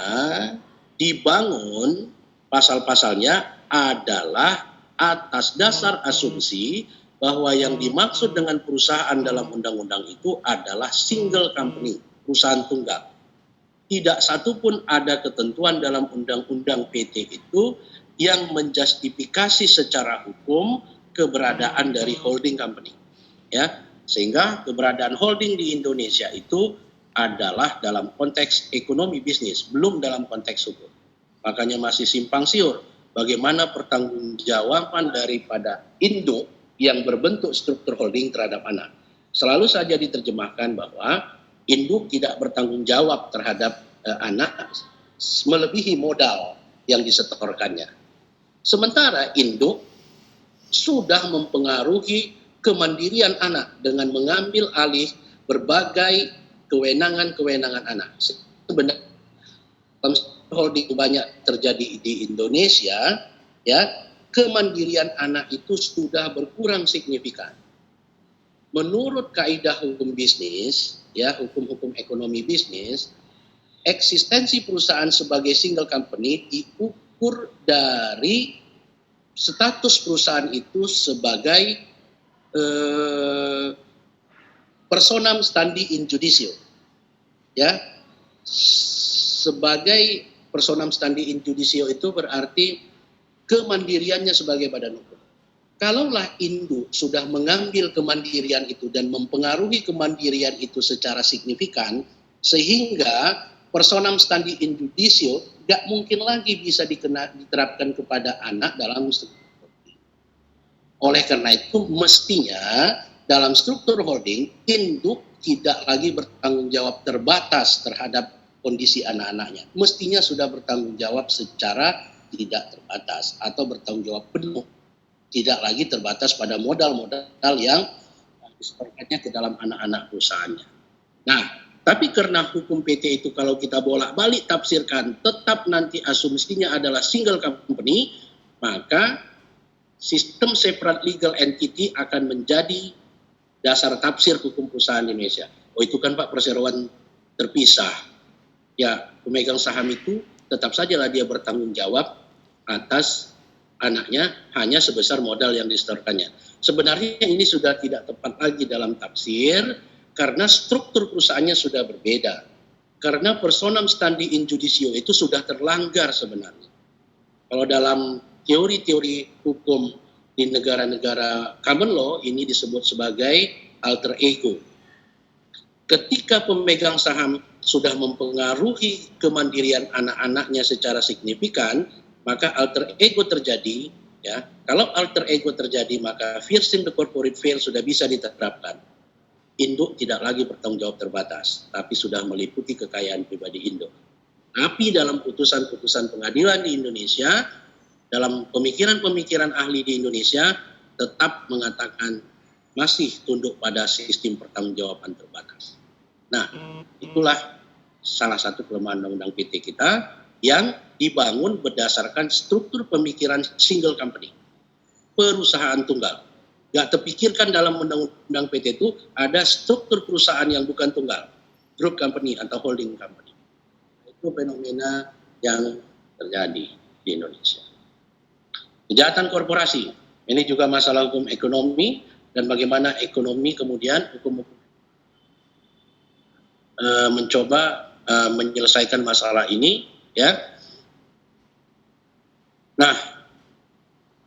dibangun, pasal-pasalnya adalah atas dasar asumsi bahwa yang dimaksud dengan perusahaan dalam undang-undang itu adalah single company, perusahaan tunggal. Tidak satu pun ada ketentuan dalam undang-undang PT itu yang menjustifikasi secara hukum keberadaan dari holding company. Ya, sehingga keberadaan holding di Indonesia itu adalah dalam konteks ekonomi bisnis, belum dalam konteks hukum. Makanya masih simpang siur bagaimana pertanggungjawaban daripada induk yang berbentuk struktur holding terhadap anak. Selalu saja diterjemahkan bahwa induk tidak bertanggung jawab terhadap anak melebihi modal yang disetorkannya. Sementara induk sudah mempengaruhi kemandirian anak dengan mengambil alih berbagai kewenangan-kewenangan anak. Sebenarnya holding banyak terjadi di Indonesia, ya, kemandirian anak itu sudah berkurang signifikan. Menurut kaidah hukum bisnis, ya, hukum-hukum ekonomi bisnis, eksistensi perusahaan sebagai single company diukur dari status perusahaan itu sebagai personam standi in judicio, ya, sebagai personam standi in judicio itu berarti kemandiriannya sebagai badan hukum. Kalaulah induk sudah mengambil kemandirian itu dan mempengaruhi kemandirian itu secara signifikan, sehingga personam standi in judicio gak mungkin lagi bisa diterapkan kepada anak dalam struktur. Oleh karena itu mestinya dalam struktur holding, induk tidak lagi bertanggung jawab terbatas terhadap kondisi anak-anaknya. Mestinya sudah bertanggung jawab secara tidak terbatas atau bertanggung jawab penuh. Tidak lagi terbatas pada modal-modal yang disetorkannya ke dalam anak-anak perusahaannya. Nah, tapi karena hukum PT itu kalau kita bolak-balik tafsirkan tetap nanti asumsinya adalah single company, maka sistem separate legal entity akan menjadi dasar tafsir hukum perusahaan Indonesia. Oh, itu kan Pak perseroan terpisah. Ya, pemegang saham itu tetap sajalah dia bertanggung jawab atas anaknya hanya sebesar modal yang disetorkannya. Sebenarnya ini sudah tidak tepat lagi dalam tafsir karena struktur perusahaannya sudah berbeda. Karena personam standi in judicio itu sudah terlanggar sebenarnya. Kalau dalam teori-teori hukum di negara-negara common law ini disebut sebagai alter ego. Ketika pemegang saham sudah mempengaruhi kemandirian anak-anaknya secara signifikan, maka alter ego terjadi. Ya, kalau alter ego terjadi, maka fears in the corporate veil sudah bisa diterapkan. Induk tidak lagi bertanggung jawab terbatas, tapi sudah meliputi kekayaan pribadi induk. Tapi dalam putusan-putusan pengadilan di Indonesia, dalam pemikiran-pemikiran ahli di Indonesia, tetap mengatakan masih tunduk pada sistem pertanggungjawaban terbatas. Nah, itulah salah satu kelemahan undang-undang PT kita yang dibangun berdasarkan struktur pemikiran single company, perusahaan tunggal. Gak terpikirkan dalam undang-undang PT itu ada struktur perusahaan yang bukan tunggal, group company atau holding company. Itu fenomena yang terjadi di Indonesia. Kejahatan korporasi, ini juga masalah hukum ekonomi dan bagaimana ekonomi kemudian hukum mencoba menyelesaikan masalah ini, ya. Nah,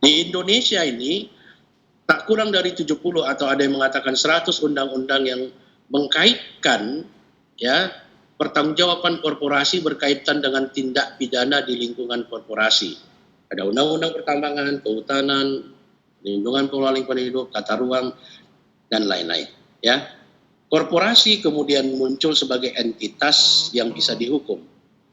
di Indonesia ini tak kurang dari 70 atau ada yang mengatakan 100 undang-undang yang mengkaitkan, ya, pertanggungjawaban korporasi berkaitan dengan tindak pidana di lingkungan korporasi. Ada undang-undang pertambangan, kehutanan, perlindungan pengelola lingkungan hidup, tata ruang, dan lain-lain. Ya, korporasi kemudian muncul sebagai entitas yang bisa dihukum.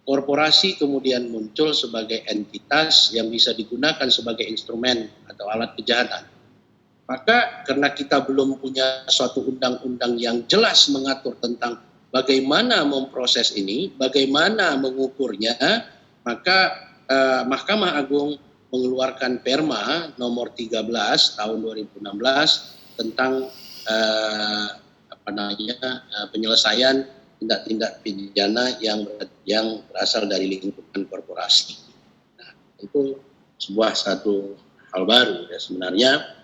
Korporasi kemudian muncul sebagai entitas yang bisa digunakan sebagai instrumen atau alat kejahatan. Maka karena kita belum punya suatu undang-undang yang jelas mengatur tentang bagaimana memproses ini, bagaimana mengukurnya, maka Mahkamah Agung mengeluarkan Perma nomor 13 tahun 2016 tentang penyelesaian tindak-tindak pidana yang berasal dari lingkungan korporasi. Nah, itu satu hal baru ya sebenarnya.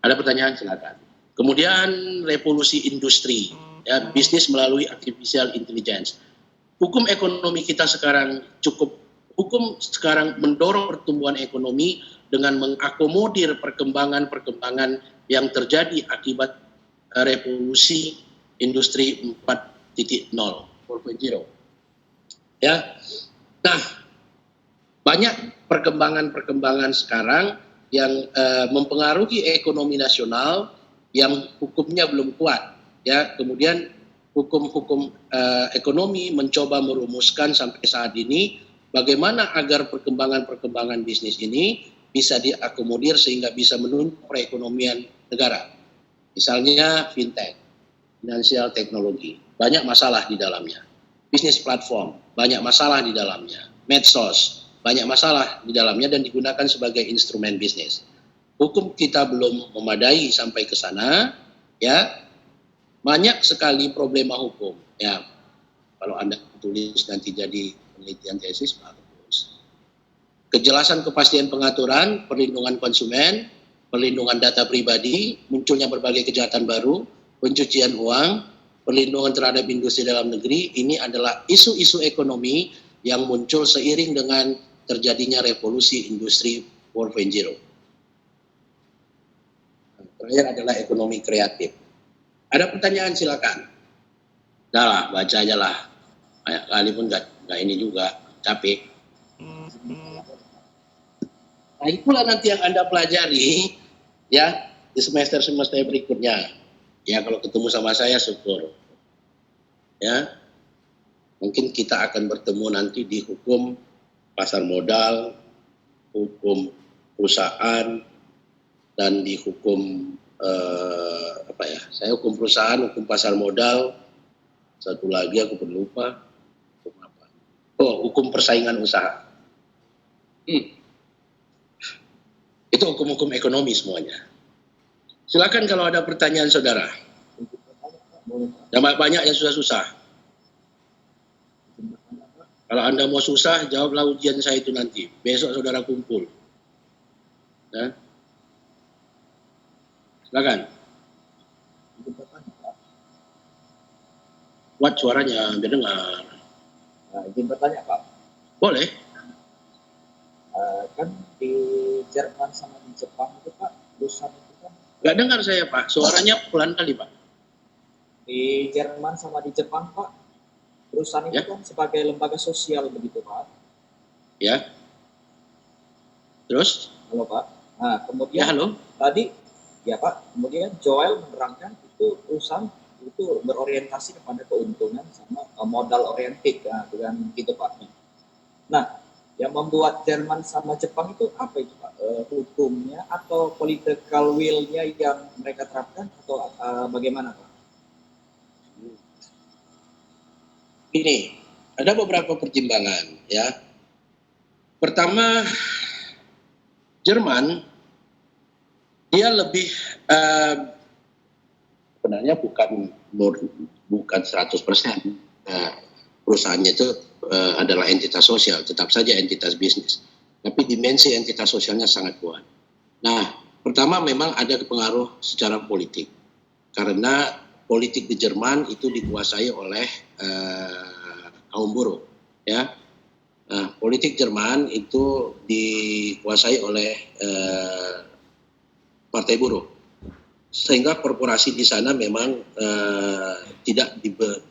Ada pertanyaan, silakan. Kemudian revolusi industri, ya, bisnis melalui artificial intelligence. Hukum ekonomi kita sekarang hukum sekarang mendorong pertumbuhan ekonomi dengan mengakomodir perkembangan-perkembangan yang terjadi akibat revolusi industri 4.0, 4.0. Ya. Nah, banyak perkembangan-perkembangan sekarang yang mempengaruhi ekonomi nasional yang hukumnya belum kuat, ya. Kemudian hukum-hukum ekonomi mencoba merumuskan sampai saat ini bagaimana agar perkembangan-perkembangan bisnis ini bisa diakomodir sehingga bisa menunjang perekonomian negara. Misalnya fintech, financial teknologi, banyak masalah di dalamnya. Bisnis platform, banyak masalah di dalamnya. Medsos, banyak masalah di dalamnya dan digunakan sebagai instrumen bisnis. Hukum kita belum memadai sampai ke sana, ya. Banyak sekali problema hukum, ya. Kalau Anda tulis nanti jadi penelitian tesis, bagus. Kejelasan kepastian pengaturan, perlindungan konsumen, perlindungan data pribadi, munculnya berbagai kejahatan baru, pencucian uang, perlindungan terhadap industri dalam negeri, ini adalah isu-isu ekonomi yang muncul seiring dengan terjadinya revolusi industri 4.0. Terakhir adalah ekonomi kreatif. Ada pertanyaan, silakan. Dah lah, baca aja lah. Banyak kali pun nggak ini juga, capek. Nah, itulah nanti yang Anda pelajari, ya, di semester-semester berikutnya. Ya, kalau ketemu sama saya, syukur. Ya, mungkin kita akan bertemu nanti di hukum pasar modal, hukum perusahaan, dan di hukum saya hukum perusahaan, hukum pasar modal, satu lagi aku lupa, hukum apa? Oh, hukum persaingan usaha. Itu hukum-hukum ekonomi semuanya. Silakan kalau ada pertanyaan saudara. Banyak yang susah-susah. Kalau Anda mau susah, jawablah ujian saya itu nanti. Besok saudara kumpul. Ya. Silakan. Buat suaranya, biar dengar. Nah, izin bertanya, Pak. Boleh. Kan di Jerman sama di Jepang itu, Pak, perusahaan itu kan... Nggak dengar saya, Pak. Suaranya pelan kali, Pak. Di Jerman sama di Jepang, Pak, perusahaan itu kan sebagai lembaga sosial begitu, Pak. Ya. Terus? Halo, Pak. Nah, kemudian halo. Tadi, ya Pak, kemudian Joel menerangkan itu perusahaan itu berorientasi kepada keuntungan sama modal oriented, ya, dengan gitu, Pak. Nah, yang membuat Jerman sama Jepang itu apa itu, Pak? Hukumnya atau political will-nya yang mereka terapkan atau bagaimana, Pak? Ini ada beberapa pertimbangan, ya. Pertama, Jerman dia lebih sebenarnya bukan 100%. Perusahaannya itu adalah entitas sosial, tetap saja entitas bisnis. Tapi dimensi entitas sosialnya sangat kuat. Nah, Pertama, memang ada pengaruh secara politik, karena politik di Jerman itu dikuasai oleh kaum buruh, ya. Politik Jerman itu dikuasai oleh partai buruh, sehingga korporasi di sana memang tidak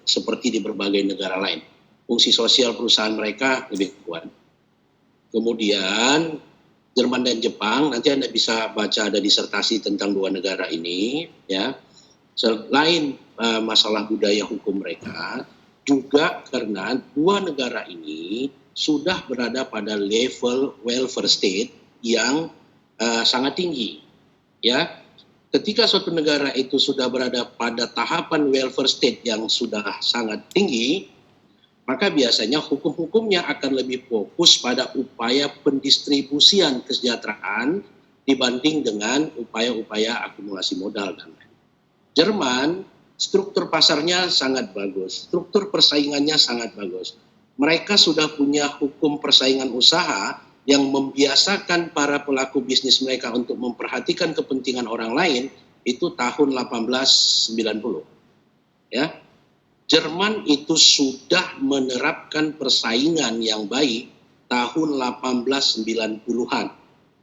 seperti di berbagai negara lain. Fungsi sosial perusahaan mereka lebih kuat. Kemudian Jerman dan Jepang, nanti Anda bisa baca ada disertasi tentang dua negara ini, ya. Selain masalah budaya hukum mereka, juga karena dua negara ini sudah berada pada level welfare state yang sangat tinggi, ya. Ketika suatu negara itu sudah berada pada tahapan welfare state yang sudah sangat tinggi, maka biasanya hukum-hukumnya akan lebih fokus pada upaya pendistribusian kesejahteraan dibanding dengan upaya-upaya akumulasi modal dan lain. Jerman, struktur pasarnya sangat bagus, struktur persaingannya sangat bagus. Mereka sudah punya hukum persaingan usaha yang membiasakan para pelaku bisnis mereka untuk memperhatikan kepentingan orang lain itu tahun 1890. Ya. Jerman itu sudah menerapkan persaingan yang baik tahun 1890-an.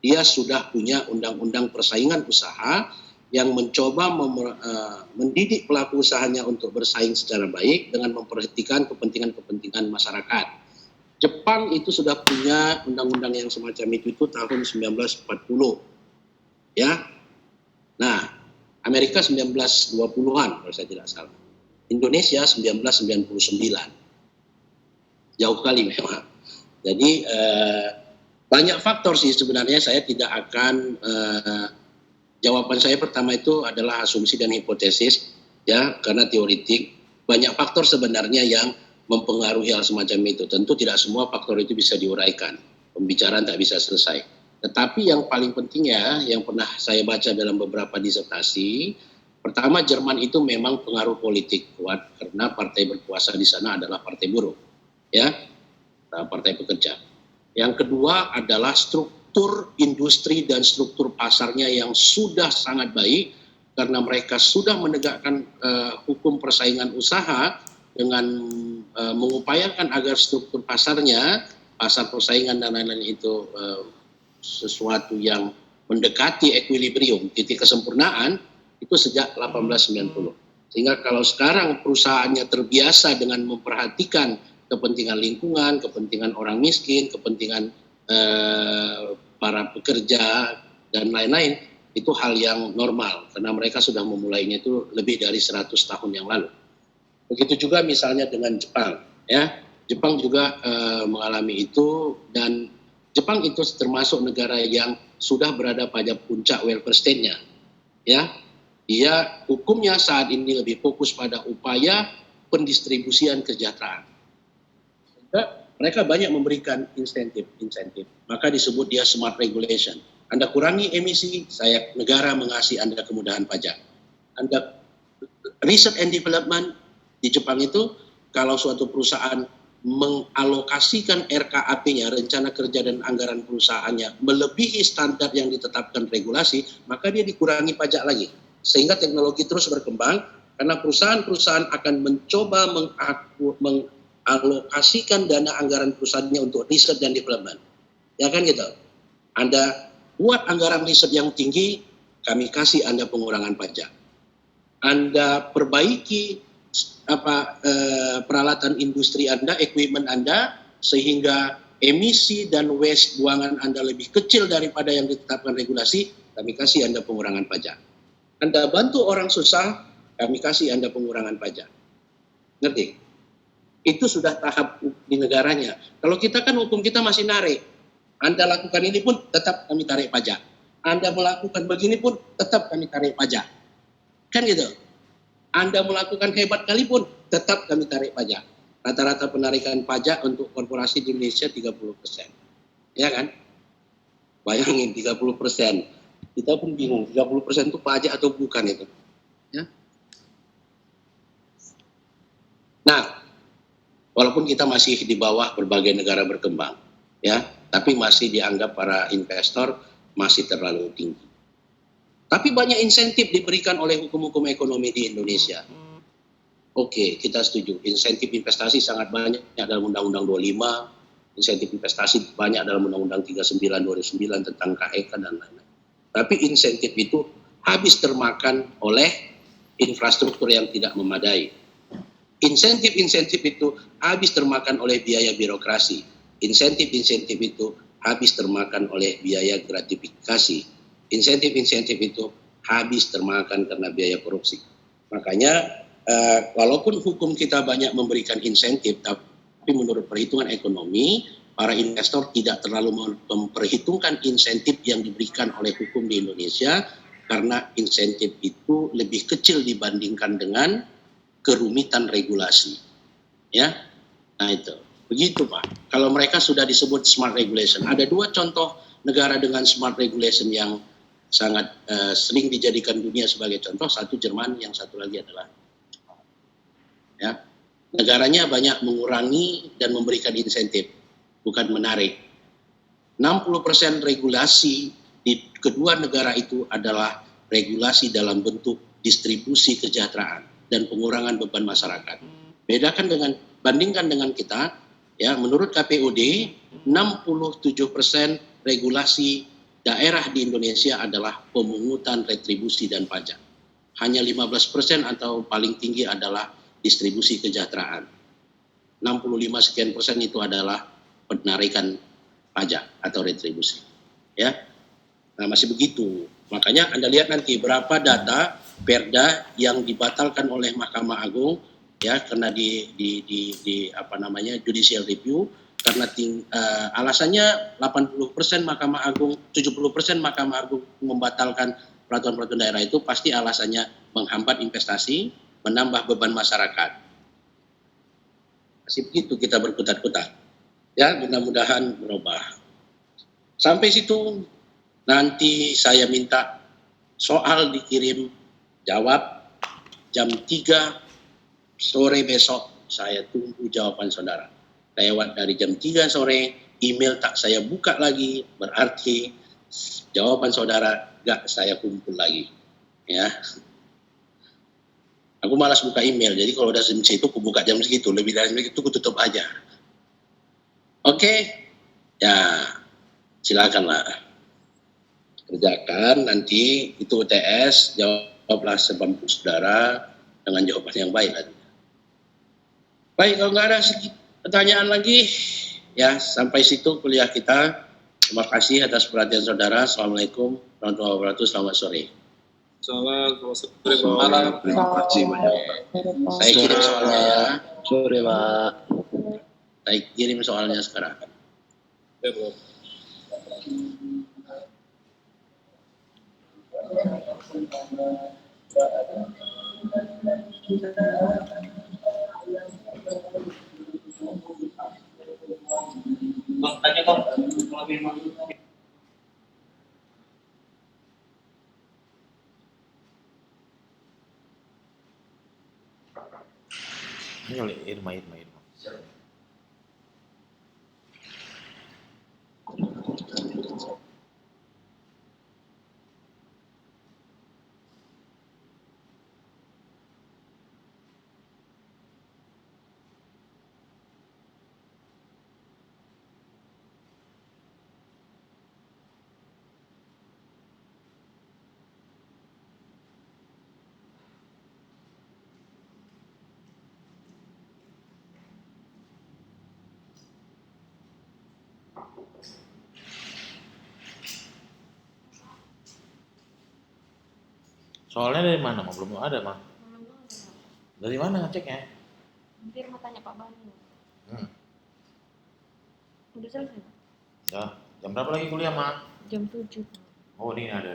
Dia sudah punya undang-undang persaingan usaha yang mencoba mendidik pelaku usahanya untuk bersaing secara baik dengan memperhatikan kepentingan-kepentingan masyarakat. Jepang itu sudah punya undang-undang yang semacam itu tahun 1940. Ya. Nah, Amerika 1920-an kalau saya tidak salah. Indonesia 1999. Jauh kali memang. Jadi banyak faktor sih sebenarnya, saya tidak akan jawaban saya pertama itu adalah asumsi dan hipotesis, ya, karena teoritik. Banyak faktor sebenarnya yang mempengaruhi hal semacam itu. Tentu tidak semua faktor itu bisa diuraikan. Pembicaraan tak bisa selesai. Tetapi yang paling pentingnya yang pernah saya baca dalam beberapa disertasi, pertama, Jerman itu memang pengaruh politik kuat karena partai berkuasa di sana adalah partai buruh, ya, partai pekerja. Yang kedua adalah struktur industri dan struktur pasarnya yang sudah sangat baik karena mereka sudah menegakkan hukum persaingan usaha dengan mengupayakan agar struktur pasarnya, pasar persaingan dan lain-lain itu sesuatu yang mendekati equilibrium, titik kesempurnaan, itu sejak 1890. Sehingga kalau sekarang perusahaannya terbiasa dengan memperhatikan kepentingan lingkungan, kepentingan orang miskin, kepentingan para pekerja dan lain-lain, itu hal yang normal karena mereka sudah memulainya itu lebih dari 100 tahun yang lalu. Begitu juga misalnya dengan Jepang, ya. Jepang juga mengalami itu, dan Jepang itu termasuk negara yang sudah berada pada puncak welfare state-nya, ya. Dia hukumnya saat ini lebih fokus pada upaya pendistribusian kesejahteraan. Sehingga mereka banyak memberikan insentif. Maka disebut dia smart regulation. Anda kurangi emisi, negara mengasih Anda kemudahan pajak. Anda research and development di Jepang itu, kalau suatu perusahaan mengalokasikan RKAP-nya, rencana kerja dan anggaran perusahaannya, melebihi standar yang ditetapkan regulasi, maka dia dikurangi pajak lagi. Sehingga teknologi terus berkembang karena perusahaan-perusahaan akan mencoba mengalokasikan dana anggaran perusahaannya untuk riset dan development. Ya kan gitu. Anda buat anggaran riset yang tinggi, kami kasih Anda pengurangan pajak. Anda perbaiki peralatan industri Anda, equipment Anda, sehingga emisi dan waste buangan Anda lebih kecil daripada yang ditetapkan regulasi, kami kasih Anda pengurangan pajak. Anda bantu orang susah, kami kasih Anda pengurangan pajak. Ngerti? Itu sudah tahap di negaranya. Kalau kita kan hukum kita masih narik. Anda lakukan ini pun tetap kami tarik pajak. Anda melakukan begini pun tetap kami tarik pajak. Kan gitu? Anda melakukan hebat kali pun tetap kami tarik pajak. Rata-rata penarikan pajak untuk korporasi di Indonesia 30%. Ya kan? Bayangin 30%. Kita pun bingung, 30% itu pajak atau bukan itu. Ya. Nah, walaupun kita masih di bawah berbagai negara berkembang, ya, tapi masih dianggap para investor masih terlalu tinggi. Tapi banyak insentif diberikan oleh hukum-hukum ekonomi di Indonesia. Oke, kita setuju. Insentif investasi sangat banyak dalam Undang-Undang 25, insentif investasi banyak dalam Undang-Undang 39 2009 tentang KEK dan lain-lain. Tapi insentif itu habis termakan oleh infrastruktur yang tidak memadai. Insentif-insentif itu habis termakan oleh biaya birokrasi. Insentif-insentif itu habis termakan oleh biaya gratifikasi. Insentif-insentif itu habis termakan karena biaya korupsi. Makanya walaupun hukum kita banyak memberikan insentif, tapi menurut perhitungan ekonomi, para investor tidak terlalu memperhitungkan insentif yang diberikan oleh hukum di Indonesia, karena insentif itu lebih kecil dibandingkan dengan kerumitan regulasi. Ya, nah itu. Begitu Pak. Kalau mereka sudah disebut smart regulation. Ada dua contoh negara dengan smart regulation yang sangat sering dijadikan dunia sebagai contoh. Satu Jerman, yang satu lagi adalah ya, negaranya banyak mengurangi dan memberikan insentif, bukan menarik. 60% regulasi di kedua negara itu adalah regulasi dalam bentuk distribusi kesejahteraan dan pengurangan beban masyarakat. Bandingkan dengan kita, ya, menurut KPUD 67% regulasi daerah di Indonesia adalah pemungutan retribusi dan pajak. Hanya 15% atau paling tinggi adalah distribusi kesejahteraan. 65 sekian persen itu adalah penarikan pajak atau retribusi. Ya, nah masih begitu. Makanya Anda lihat nanti berapa data perda yang dibatalkan oleh Mahkamah Agung, ya, karena di judicial review, karena alasannya 80% Mahkamah Agung, 70% Mahkamah Agung membatalkan peraturan-peraturan daerah itu pasti alasannya menghambat investasi, menambah beban masyarakat. Masih begitu kita berkutat-kutat. Ya, mudah-mudahan berubah. Sampai situ nanti saya minta soal dikirim jawab jam 3 sore besok. Saya tunggu jawaban saudara. Lewat dari jam 3 sore, email tak saya buka lagi, berarti jawaban saudara gak saya kumpul lagi. Ya. Aku malas buka email, jadi kalau udah jam segitu aku buka jam segitu, lebih dari segitu aku tutup aja. Oke, ya silakanlah kerjakan nanti itu UTS, jawablah sebab saudara dengan jawaban yang baik lagi. Baik, kalau nggak ada pertanyaan lagi, ya sampai situ kuliah kita. Terima kasih atas perhatian saudara. Assalamualaikum warahmatullahi wabarakatuh. Selamat sore. Selamat sore, Pak. Terima kasih banyak. Saya kirim soalnya ya. Sore, Pak. Saya kirim soalnya sekarang. Ya, Bro. Bang, tanya Bang, kalau memang Ayo, Irma. Soalnya dari mana, mah? Belum ada, mah. Dari mana ngeceknya? Hampir mau tanya Pak Banu. Udah selesai? Ya, jam berapa lagi kuliah, mah? Jam 7. Oh, ini ada.